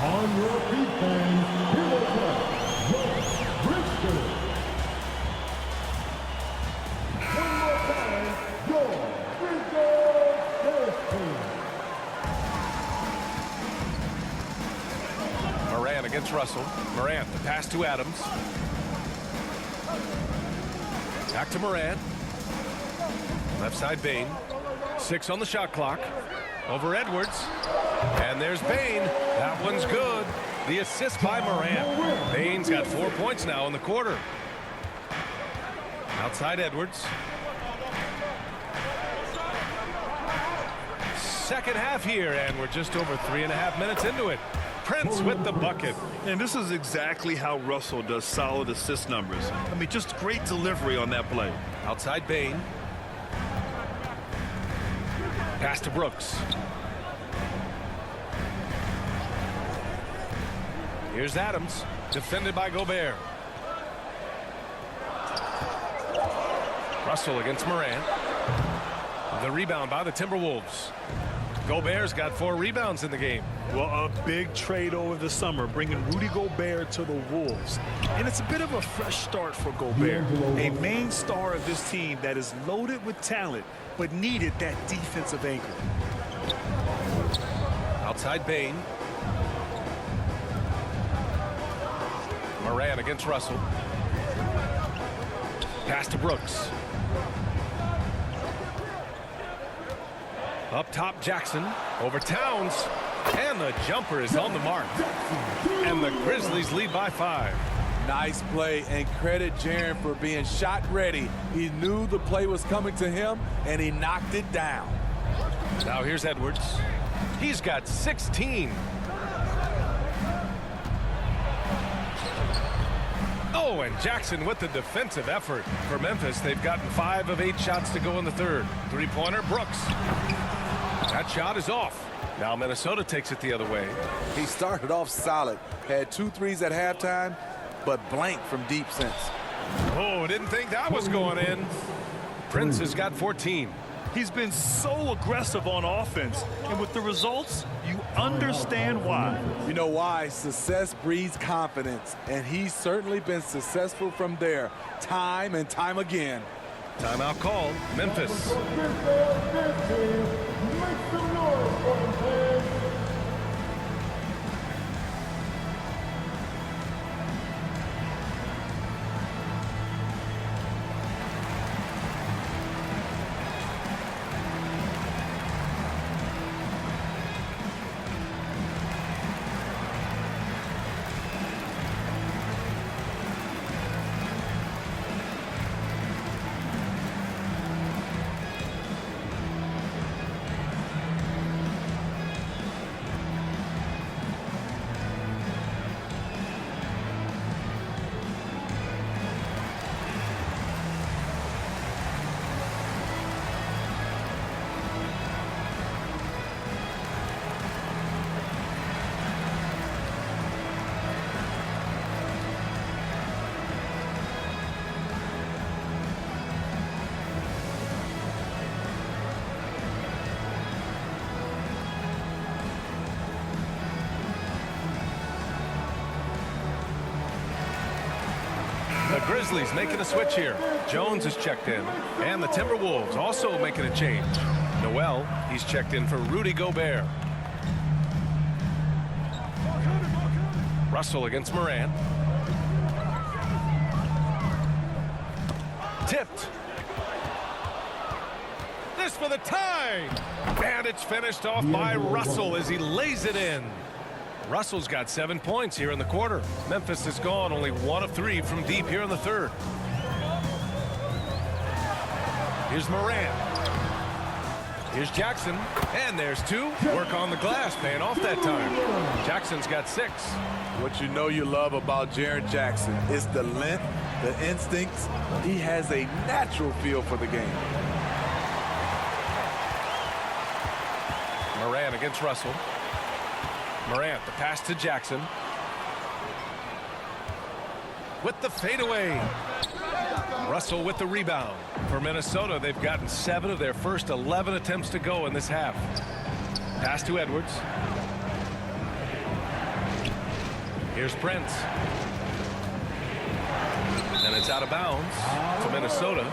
On your feet, fans, here they come, your Grizzlies. One more time, your Grizzlies team. Morant against Russell. Morant, the pass to Adams. Back to Morant. Left side Bane. 6 on the shot clock. Over Edwards. And there's Bane. That one's good. The assist by Morant. Bane's got 4 points now in the quarter. Outside Edwards. Second half here, and we're just over 3.5 minutes into it. Prince with the bucket. And this is exactly how Russell does solid assist numbers. I mean, just great delivery on that play. Outside Bane. Pass to Brooks. Here's Adams, defended by Gobert. Russell against Morant. The rebound by the Timberwolves. Gobert's got 4 rebounds in the game. Well, a big trade over the summer, bringing Rudy Gobert to the Wolves. And it's a bit of a fresh start for Gobert, a main star of this team that is loaded with talent, but needed that defensive anchor. Outside Bane. Morant against Russell. Pass to Brooks. Up top, Jackson. Over Towns. And the jumper is on the mark. And the Grizzlies lead by 5. Nice play, and credit Jaren for being shot ready. He knew the play was coming to him, and he knocked it down. Now here's Edwards. He's got 16. Oh, and Jackson with the defensive effort. For Memphis, they've gotten 5 of 8 shots to go in the third. Three-pointer, Brooks. That shot is off. Now Minnesota takes it the other way. He started off solid, had 2 threes at halftime, but blanked from deep since. Oh, didn't think that was going in. Prince has got 14. He's been so aggressive on offense, and with the results, you understand why. You know why? Success breeds confidence, and he's certainly been successful from there, time and time again. Timeout called. Memphis. The Grizzlies making a switch here. Jones is checked in. And the Timberwolves also making a change. Noel, he's checked in for Rudy Gobert. Russell against Morant. Tipped. This for the tie. And it's finished off by Russell as he lays it in. Russell's got 7 points here in the quarter. Memphis has gone only 1 of 3 from deep here in the third. Here's Morant. Here's Jackson. And there's 2. Work on the glass, paying off that time. Jackson's got 6. What you know you love about Jaren Jackson is the length, the instincts. He has a natural feel for the game. Morant against Russell. Morant, the pass to Jackson. With the fadeaway. Russell with the rebound. For Minnesota, they've gotten 7 of their first 11 attempts to go in this half. Pass to Edwards. Here's Prince. And it's out of bounds to Minnesota.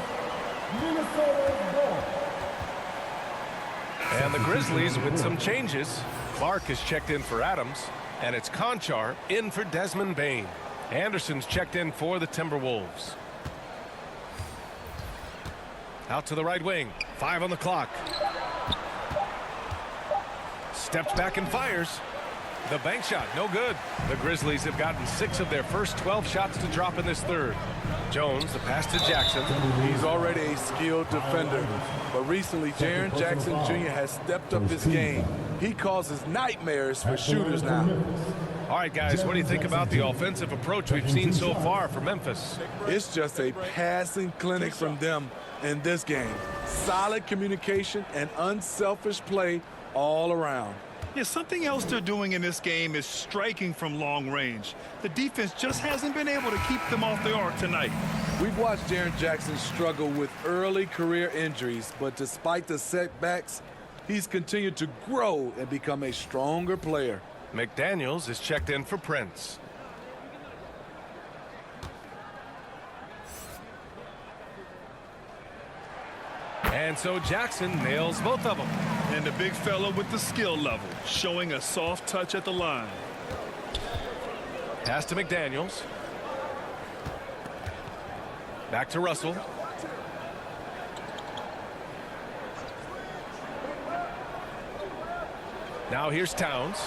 And the Grizzlies with some changes. Clark is checked in for Adams, and it's Conchar in for Desmond Bane. Anderson's checked in for the Timberwolves. Out to the right wing. 5 on the clock. Steps back and fires. The bank shot, no good. The Grizzlies have gotten 6 of their first 12 shots to drop in this third. Jones, the pass to Jackson. He's already a skilled defender, but recently Jaren Jackson Jr. has stepped up his game. He causes nightmares for shooters now. All right, guys, what do you think about the offensive approach we've seen so far from Memphis? It's just a passing clinic from them in this game. Solid communication and unselfish play all around. Yeah, something else they're doing in this game is striking from long range. The defense just hasn't been able to keep them off the arc tonight. We've watched Jaren Jackson struggle with early career injuries, but despite the setbacks, he's continued to grow and become a stronger player. McDaniels is checked in for Prince. And so Jackson nails both of them. And the big fella with the skill level, showing a soft touch at the line. Pass to McDaniels. Back to Russell. Now here's Towns.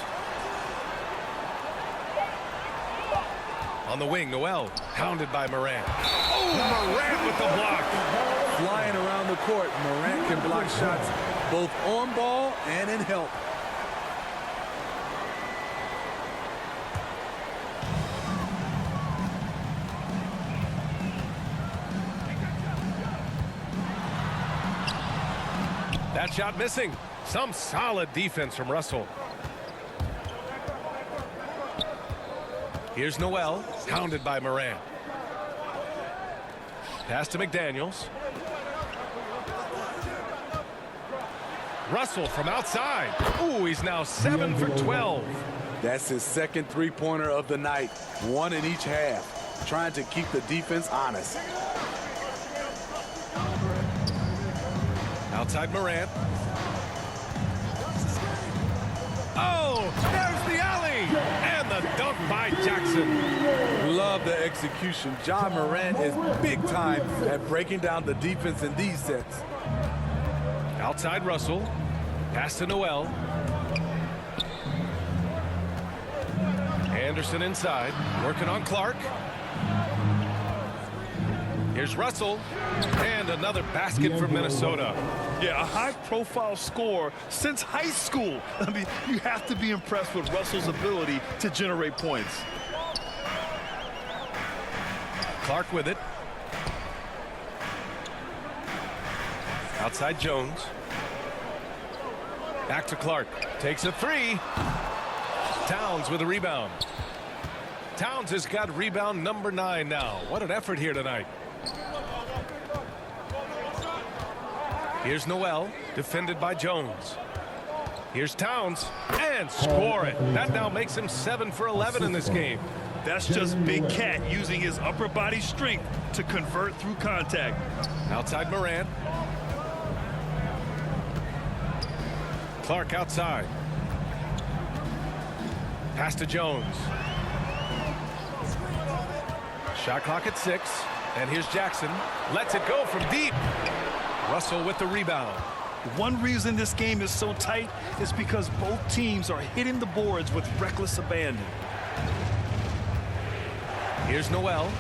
On the wing, Noel, pounded by Morant. Oh, Morant with the block. Flying around the court, Morant can block shots both on ball and in help. That shot missing. Some solid defense from Russell. Here's Noel, pounded by Morant. Pass to McDaniels. Russell from outside. Ooh, he's now 7 for 12. That's his second three-pointer of the night, 1 in each half, trying to keep the defense honest. Outside Morant. Oh, there's the alley. And the dunk by Jackson. Love the execution. Ja Morant is big time at breaking down the defense in these sets. Outside Russell. Pass to Noel. Anderson inside. Working on Clark. Here's Russell. And another basket for Minnesota. Yeah, a high-profile scorer since high school. I mean, you have to be impressed with Russell's ability to generate points. Clark with it. Outside Jones. Back to Clark. Takes a 3. Towns with a rebound. Towns has got rebound number 9 now. What an effort here tonight. Here's Noel, defended by Jones. Here's Towns, and score it. That now makes him 7 for 11 in this game. That's just Big Cat using his upper body strength to convert through contact. Outside Morant. Clark outside. Pass to Jones. Shot clock at 6. And here's Jackson. Lets it go from deep. Russell with the rebound. One reason this game is so tight is because both teams are hitting the boards with reckless abandon. Here's Noel.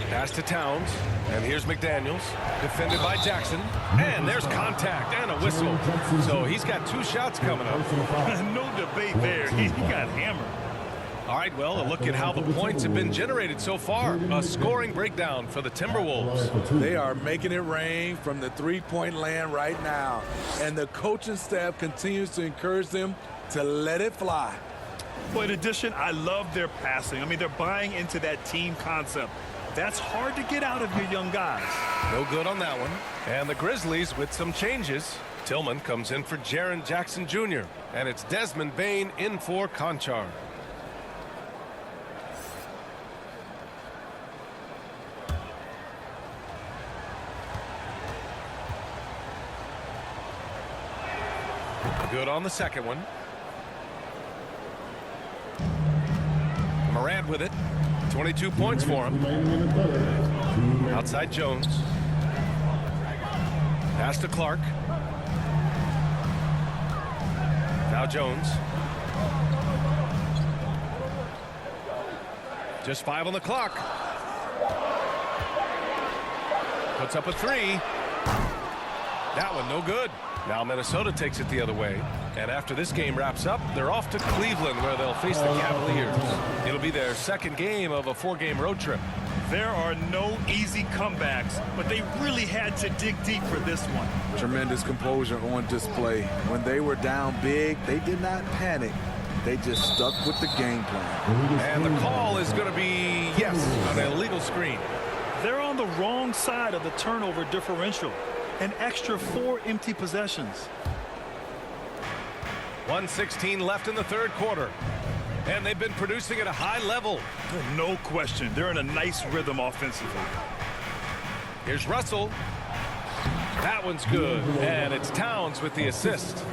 Pass to Towns. And here's McDaniels. Defended by Jackson. And there's contact and a whistle. So he's got 2 shots coming up. No debate there. He got hammered. All right, well, a look at how the points have been generated so far. A scoring breakdown for the Timberwolves. They are making it rain from the three-point land right now. And the coaching staff continues to encourage them to let it fly. Well, in addition, I love their passing. I mean, they're buying into that team concept. That's hard to get out of your young guys. No good on that one. And the Grizzlies with some changes. Tillman comes in for Jaren Jackson Jr. And it's Desmond Bane in for Conchar. Good on the second one. Morant with it. 22 points for him. Outside Jones. Pass to Clark. Now Jones. Just 5 on the clock. Puts up a 3. That one no good. Now Minnesota takes it the other way. And after this game wraps up, they're off to Cleveland where they'll face the Cavaliers. It'll be their second game of a 4-game road trip. There are no easy comebacks, but they really had to dig deep for this one. Tremendous composure on display. When they were down big, they did not panic. They just stuck with the game plan. And the call is going to be, yes, an illegal screen. They're on the wrong side of the turnover differential. An extra 4 empty possessions. 1:16 left in the third quarter. And they've been producing at a high level. No question. They're in a nice rhythm offensively. Here's Russell. That one's good. And it's Towns with the assist.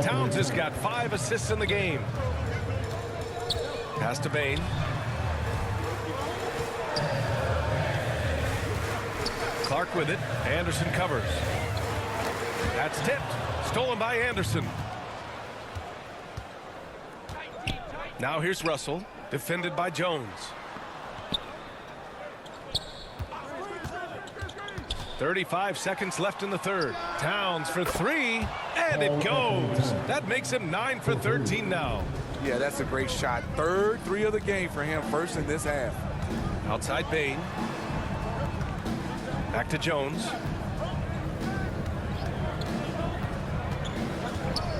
Towns has got 5 assists in the game. Pass to Bane. Clark with it. Anderson covers. That's tipped. Stolen by Anderson. Now here's Russell. Defended by Jones. 35 seconds left in the third. Towns for 3. And it goes. That makes him 9 for 13 now. Yeah, that's a great shot. Third 3 of the game for him, first in this half. Outside Bane. Back to Jones.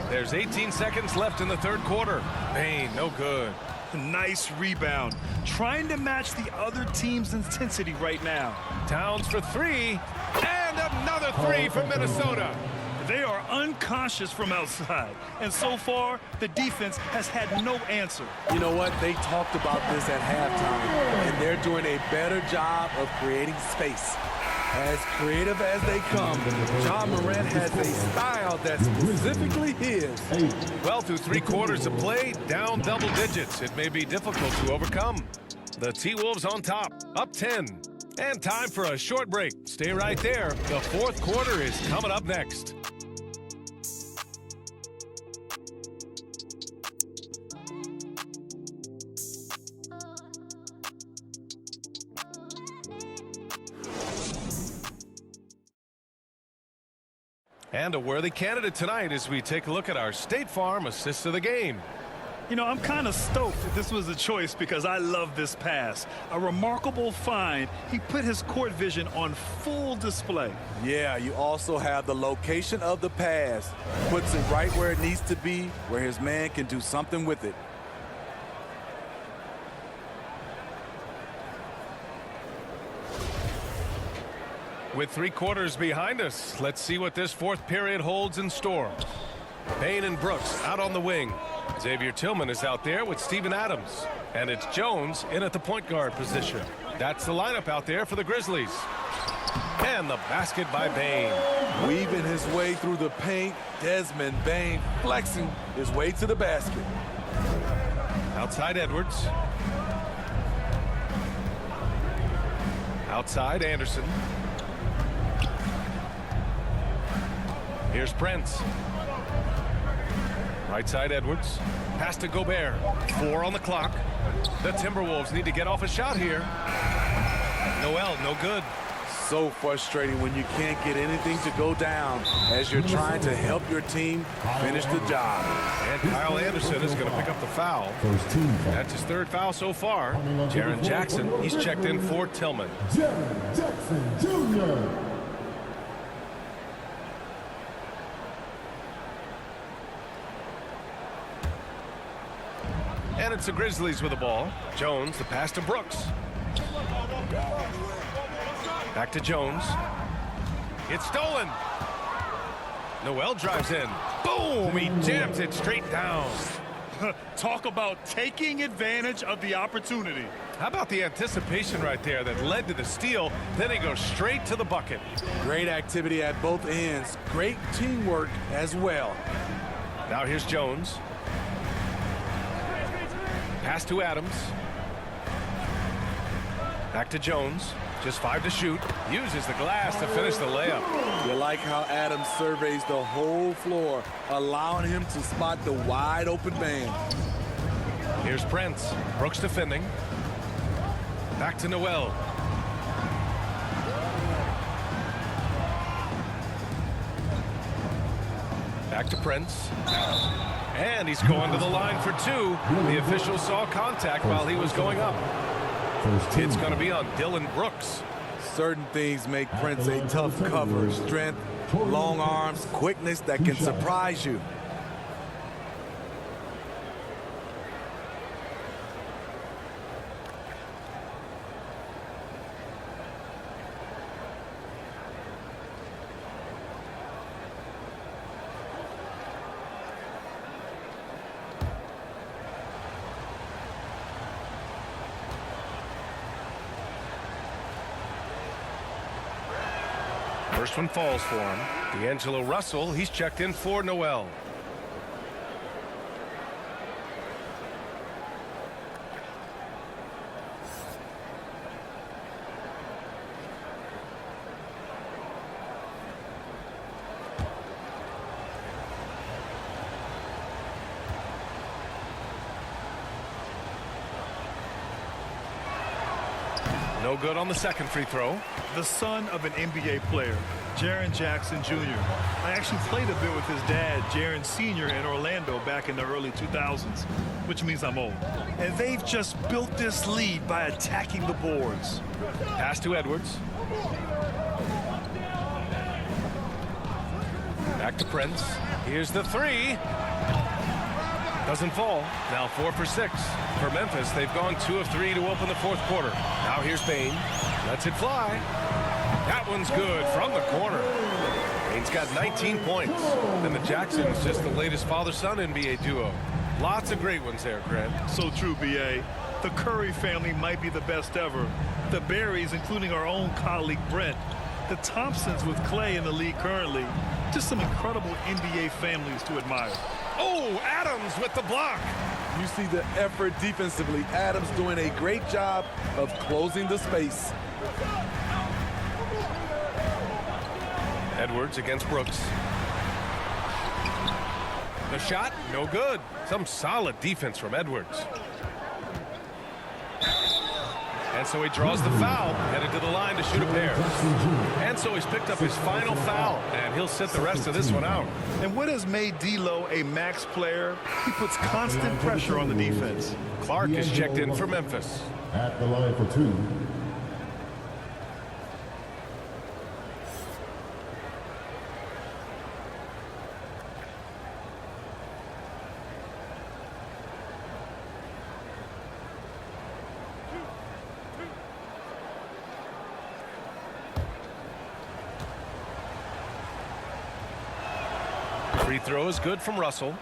There's 18 seconds left in the third quarter. Bane, no good. Nice rebound. Trying to match the other team's intensity right now. Towns for 3. And another 3 from Minnesota. They are unconscious from outside. And so far, the defense has had no answer. You know what? They talked about this at halftime, and they're doing a better job of creating space. As creative as they come, John Morant has a style that's specifically his. Well, through 3 quarters of play, down double digits. It may be difficult to overcome. The T-Wolves on top, up 10. And time for a short break. Stay right there. The fourth quarter is coming up next. And a worthy candidate tonight as we take a look at our State Farm assists of the game. You know, I'm kind of stoked that this was a choice because I love this pass. A remarkable find. He put his court vision on full display. Yeah, you also have the location of the pass. Puts it right where it needs to be, where his man can do something with it. With 3 quarters behind us, let's see what this fourth period holds in store. Bane and Brooks out on the wing. Xavier Tillman is out there with Steven Adams. And it's Jones in at the point guard position. That's the lineup out there for the Grizzlies. And the basket by Bane. Weaving his way through the paint, Desmond Bane flexing his way to the basket. Outside Edwards. Outside Anderson. Here's Prince. Right side Edwards. Pass to Gobert. 4 on the clock. The Timberwolves need to get off a shot here. Noel, no good. So frustrating when you can't get anything to go down as you're trying to help your team finish the job. And Kyle Anderson is going to pick up the foul. First team foul. That's his 3rd foul so far. Jaren Jackson, he's checked in for Tillman. Jaren Jackson Jr. And it's the Grizzlies with the ball. Jones, the pass to Brooks. Back to Jones. It's stolen. Noel drives in. Boom! He jams it straight down. Talk about taking advantage of the opportunity. How about the anticipation right there that led to the steal? Then he goes straight to the bucket. Great activity at both ends. Great teamwork as well. Now here's Jones. Pass to Adams. Back to Jones. Just 5 to shoot. Uses the glass to finish the layup. You like how Adams surveys the whole floor, allowing him to spot the wide open man. Here's Prince. Brooks defending. Back to Noel. Back to Prince. And he's going to the line for 2. The official saw contact while he was going up. It's going to be on Dylan Brooks. Certain things make Prince a tough cover. Strength, long arms, quickness that can surprise you. First one falls for him. D'Angelo Russell, he's checked in for Noel. No good on the second free throw. The son of an NBA player, Jaren Jackson Jr. I actually played a bit with his dad, Jaren Sr. in Orlando back in the early 2000s, which means I'm old. And they've just built this lead by attacking the boards. Pass to Edwards. Back to Prince. Here's the 3. Doesn't fall. Now 4 for 6. For Memphis, they've gone 2 of 3 to open the 4th quarter. Now here's Bane. Lets it fly. That one's good from the corner. Bane's got 19 points. And the Jacksons, just the latest father-son NBA duo. Lots of great ones there, Grant. So true, B.A. The Curry family might be the best ever. The Berries, including our own colleague Brent. The Thompsons with Clay in the league currently. Just some incredible NBA families to admire. Oh, Adams with the block. You see the effort defensively. Adams doing a great job of closing the space. Edwards against Brooks. The shot, no good. Some solid defense from Edwards. And so he draws the foul, headed to the line to shoot a pair. And so he's picked up his final foul, and he'll sit the rest of this one out. And what has made D'Lo a max player? He puts constant pressure on the defense. Clark is checked in for Memphis. At the line for 2. Free throw is good from Russell.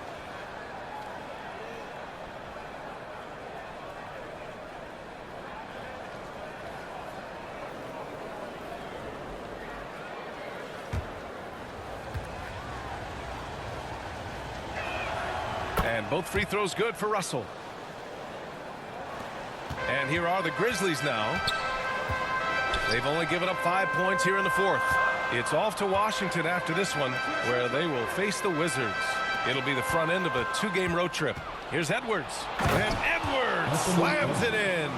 And both free throws good for Russell. And here are the Grizzlies now. They've only given up 5 points here in the fourth. It's off to Washington after this one, where they will face the Wizards. It'll be the front end of a 2-game road trip. Here's Edwards. And Edwards slams it in.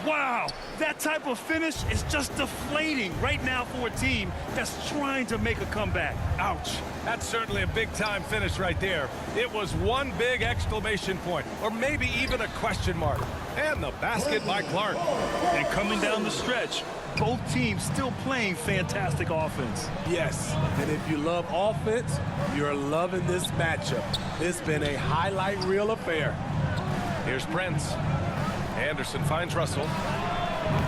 Wow, that type of finish is just deflating right now for a team that's trying to make a comeback. Ouch. That's certainly a big-time finish right there. It was one big exclamation point, or maybe even a question mark. And the basket by Clark. And coming down the stretch, both teams still playing fantastic offense. Yes, and if you love offense, you're loving this matchup. It's been a highlight reel affair. Here's Prince. Anderson finds Russell.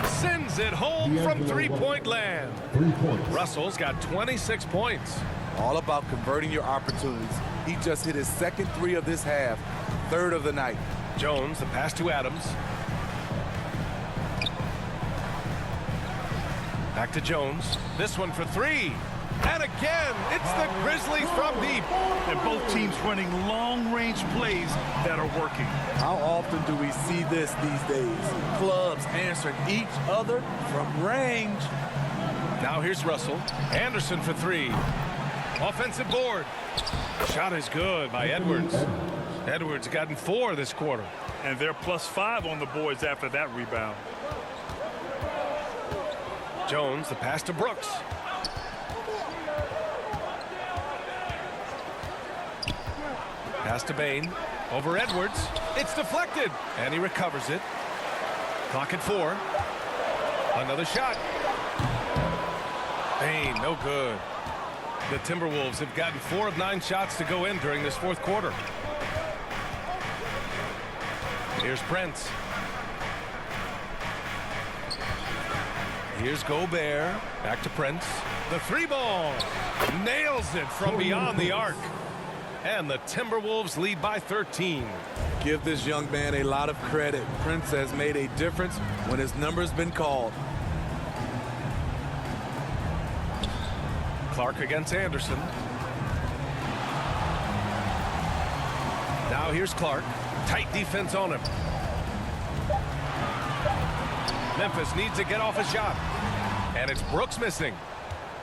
Sends it home from three-point land. 3 points. Russell's got 26 points. All about converting your opportunities. He just hit his second 3 of this half, 3rd of the night. Jones, the pass to Adams. Back to Jones. This one for 3. And again, it's the Grizzlies from deep. And both teams running long-range plays that are working. How often do we see this these days? Clubs answering each other from range. Now here's Russell. Anderson for 3. Offensive board. Shot is good by Edwards. Edwards gotten 4 this quarter. And they're +5 on the boards after that rebound. Jones, the pass to Brooks. Pass to Bain. Over Edwards. It's deflected. And he recovers it. Clock at 4. Another shot. Bain, no good. The Timberwolves have gotten 4 of 9 shots to go in during this fourth quarter. Here's Prince. Here's Gobert. Back to Prince. The 3-ball. Nails it from beyond the arc. And the Timberwolves lead by 13. Give this young man a lot of credit. Prince has made a difference when his number's been called. Clark against Anderson. Now here's Clark. Tight defense on him. Memphis needs to get off a shot. And it's Brooks missing.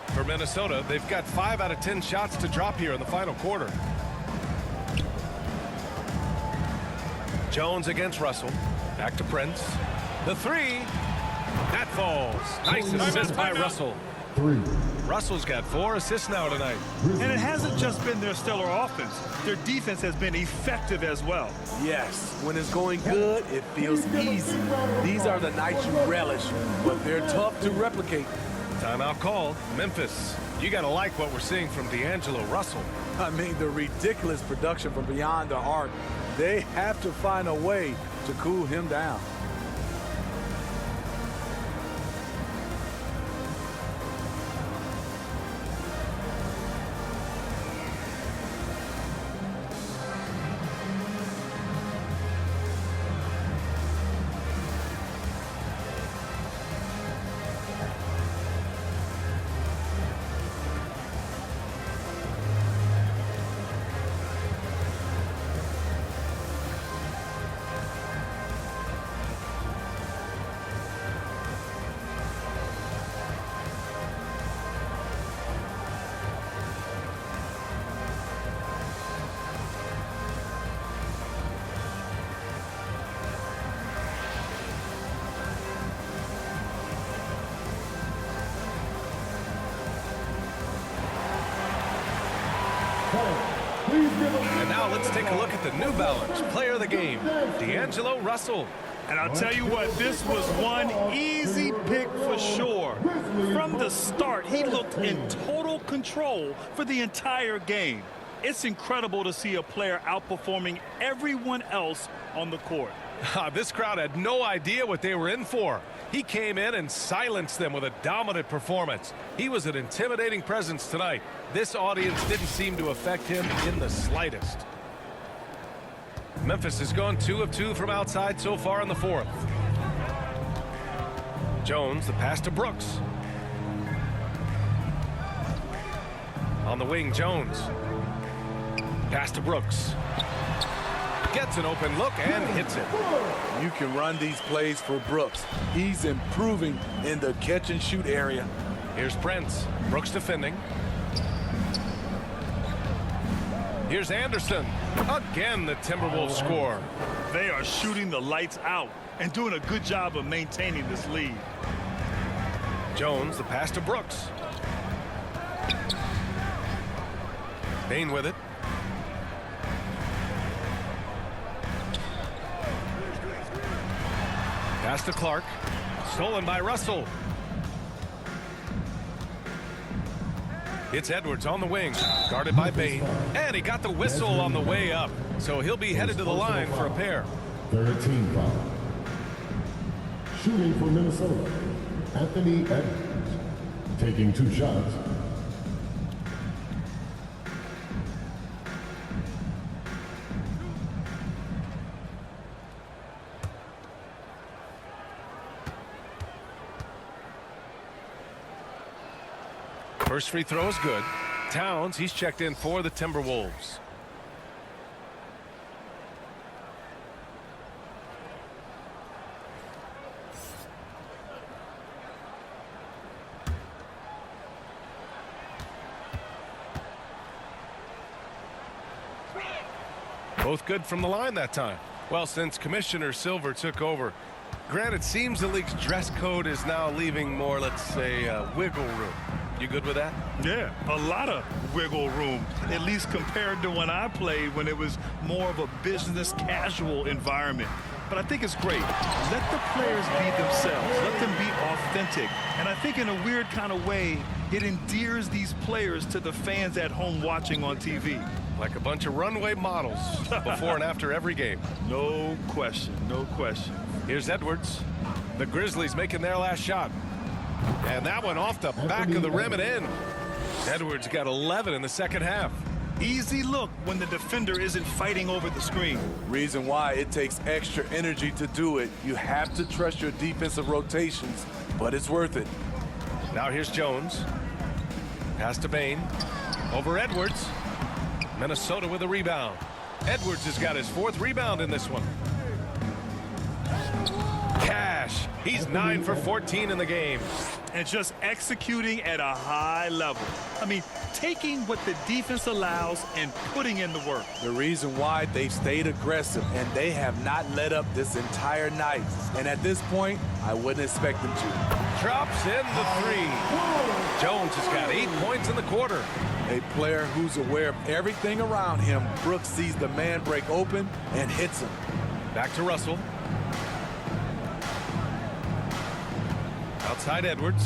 For Minnesota, they've got 5 out of 10 shots to drop here in the final quarter. Jones against Russell. Back to Prince. The 3. That falls. Nice assist by Russell. 3. Russell's got 4 assists now tonight. And it hasn't just been their stellar offense. Their defense has been effective as well. Yes, when it's going good, it feels easy. These are the nights you relish, but they're tough to replicate. Timeout called. Memphis. You got to like what we're seeing from D'Angelo Russell. I mean, the ridiculous production from beyond the arc. They have to find a way to cool him down. And now let's take a look at the New Balance player of the game, D'Angelo Russell. And I'll tell you what, this was one easy pick for sure. From the start, he looked in total control for the entire game. It's incredible to see a player outperforming everyone else on the court. This crowd had no idea what they were in for. He came in and silenced them with a dominant performance. He was an intimidating presence tonight. This audience didn't seem to affect him in the slightest. Memphis has gone 2 of 2 from outside so far in the fourth. Jones, the pass to Brooks. On the wing, Jones. Pass to Brooks. Gets an open look and hits it. You can run these plays for Brooks. He's improving in the catch and shoot area. Here's Prince. Brooks defending. Here's Anderson. Again, the Timberwolves score. They are shooting the lights out and doing a good job of maintaining this lead. Jones, the pass to Brooks. Bane with it. Pass to Clark. Stolen by Russell. It's Edwards on the wing. Guarded by Bane. And he got the whistle on the way up. So he'll be headed to the line for a pair. 13 foul. Shooting for Minnesota, Anthony Edwards. Taking 2 shots. First free throw is good. Towns, he's checked in for the Timberwolves. Both good from the line that time. Well, since Commissioner Silver took over, Grant, it seems the league's dress code is now leaving more, let's say, wiggle room. You good with that? Yeah, a lot of wiggle room, at least compared to when I played, when it was more of a business casual environment. But I think it's great. Let the players be themselves. Let them be authentic. And I think in a weird kind of way, it endears these players to the fans at home watching on TV. Like a bunch of runway models before and after every game. No question, no question. Here's Edwards. The Grizzlies making their last shot. And that one off the back of the rim and in. Edwards got 11 in the second half. Easy look when the defender isn't fighting over the screen. Reason why it takes extra energy to do it. You have to trust your defensive rotations, but it's worth it. Now here's Jones. Pass to Bane. Over Edwards. Minnesota with a rebound. Edwards has got his 4th rebound in this one. Cash. He's 9 for 14 in the game. And just executing at a high level. I mean, taking what the defense allows and putting in the work. The reason why they've stayed aggressive and they have not let up this entire night. And at this point, I wouldn't expect them to. Drops in the 3. Jones has got 8 points in the quarter. A player who's aware of everything around him. Brooks sees the man break open and hits him. Back to Russell. Outside Edwards.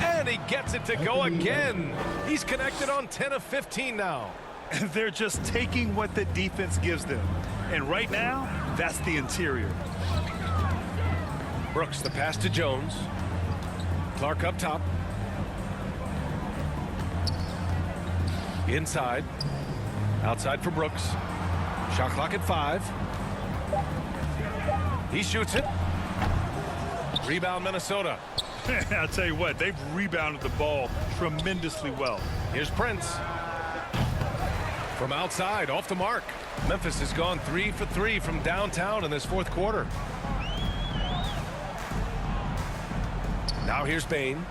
And he gets it to go again. He's connected on 10 of 15 now. They're just taking what the defense gives them. And right now, that's the interior. Brooks, the pass to Jones. Clark up top. Inside. Outside for Brooks. Shot clock at 5. He shoots it. Rebound Minnesota. I'll tell you what, they've rebounded the ball tremendously well. Here's Prince. From outside, off the mark. Memphis has gone 3 for 3 from downtown in this 4th quarter. Now here's Bane.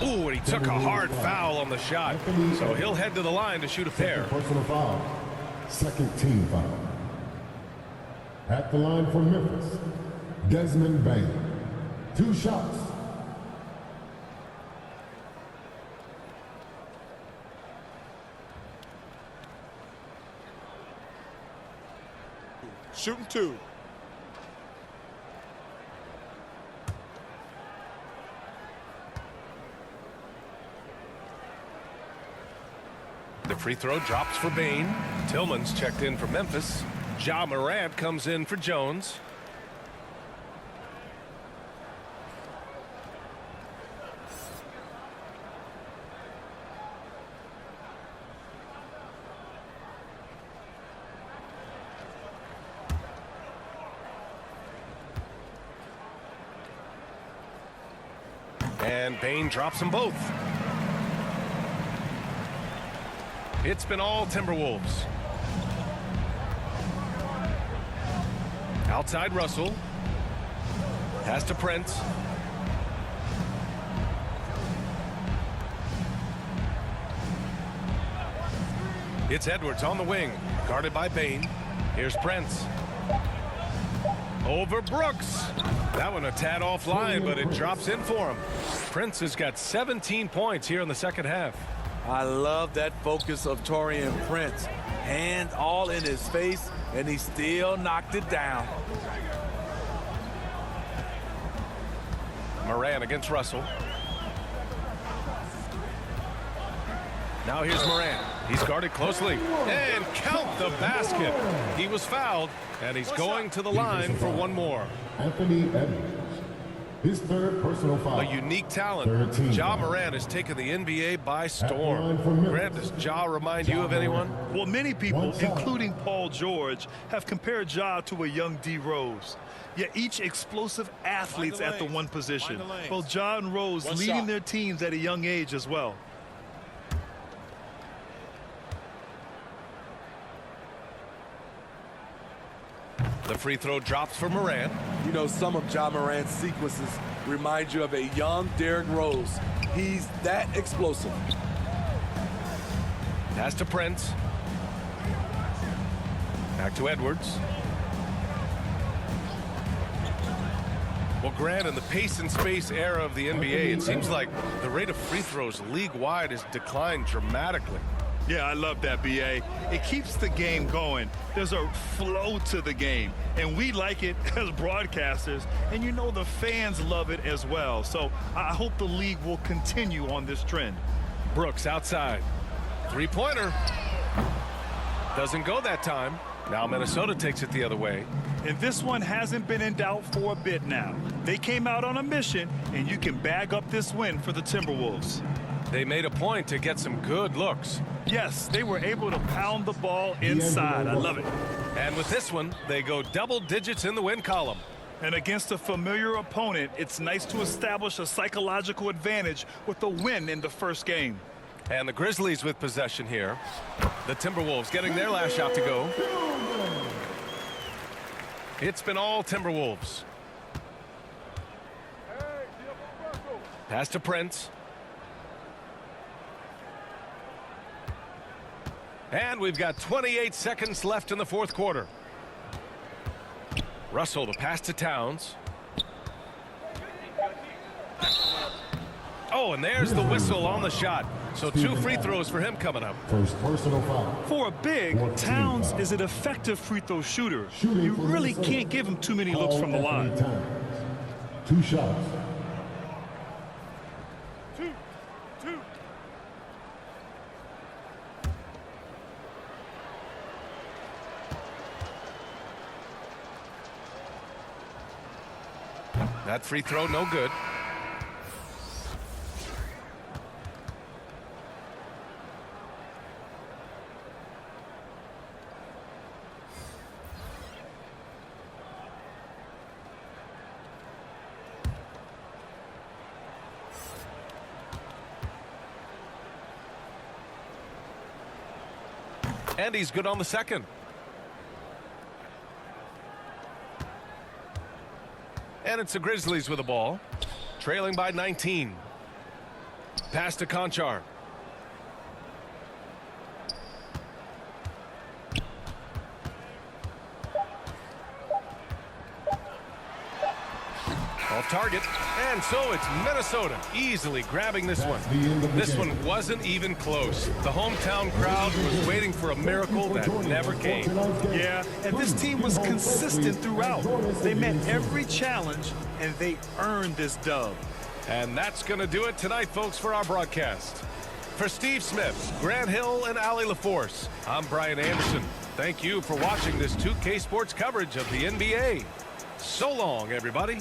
Ooh, and he took a hard foul on the shot. So he'll head to the line to shoot a pair. Personal foul. 2nd team foul. At the line for Memphis, Desmond Bane. 2 shots. Shooting 2. The free throw drops for Bane. Tillman's checked in for Memphis. Ja Morant comes in for Jones. And Bane drops them both. It's been all Timberwolves. Outside Russell. Pass to Prince. It's Edwards on the wing, guarded by Bane. Here's Prince. Over Brooks. That one a tad offline, but it drops in for him. Prince has got 17 points here in the second half. I love that focus of Taurean Prince. Hands all in his face, and he still knocked it down. Moran against Russell. Now here's Moran. He's guarded closely. And count the basket. He was fouled, and he's going to the line for one more. Anthony Edwards. His third personal foul. A unique talent. Ja Moran has taken the NBA by storm. Grant, does Ja remind you of anyone? Well, many people, including Paul George, have compared Ja to a young D. Rose. Yet each explosive athletes at the one position. Both Ja and Rose leading their teams at a young age as well. The free throw drops for Moran. You know, some of Ja Morant's sequences remind you of a young Derrick Rose. He's that explosive. Pass to Prince. Back to Edwards. Well, Grant, in the pace and space era of the NBA, it seems like the rate of free throws league-wide has declined dramatically. Yeah, I love that, B.A. It keeps the game going. There's a flow to the game, and we like it as broadcasters, and you know the fans love it as well. So I hope the league will continue on this trend. Brooks outside. Three-pointer. Doesn't go that time. Now Minnesota takes it the other way. And this one hasn't been in doubt for a bit now. They came out on a mission, and you can bag up this win for the Timberwolves. They made a point to get some good looks. Yes, they were able to pound the ball inside. I love it. And with this one, they go double digits in the win column. And against a familiar opponent, it's nice to establish a psychological advantage with a win in the first game. And the Grizzlies with possession here. The Timberwolves getting their last shot to go. It's been all Timberwolves. Pass to Prince. And we've got 28 seconds left in the fourth quarter. Russell, the pass to Towns. Oh, and there's the whistle on the shot. So 2 free throws for him coming up. First personal foul. For a big, Towns is an effective free throw shooter. You really can't give him too many looks from the line. 2 shots. That free throw, no good. And he's good on the second. And it's the Grizzlies with the ball, trailing by 19. Pass to Conchar. Off target, and so it's Minnesota easily grabbing this one. This one wasn't even close. The hometown crowd was waiting for a miracle that never came. Yeah, and this team was consistent throughout. They met every challenge, and they earned this dub. And that's going to do it tonight, folks, for our broadcast. For Steve Smith, Grant Hill, and Allie LaForce, I'm Brian Anderson. Thank you for watching this 2K Sports coverage of the NBA. So long, everybody.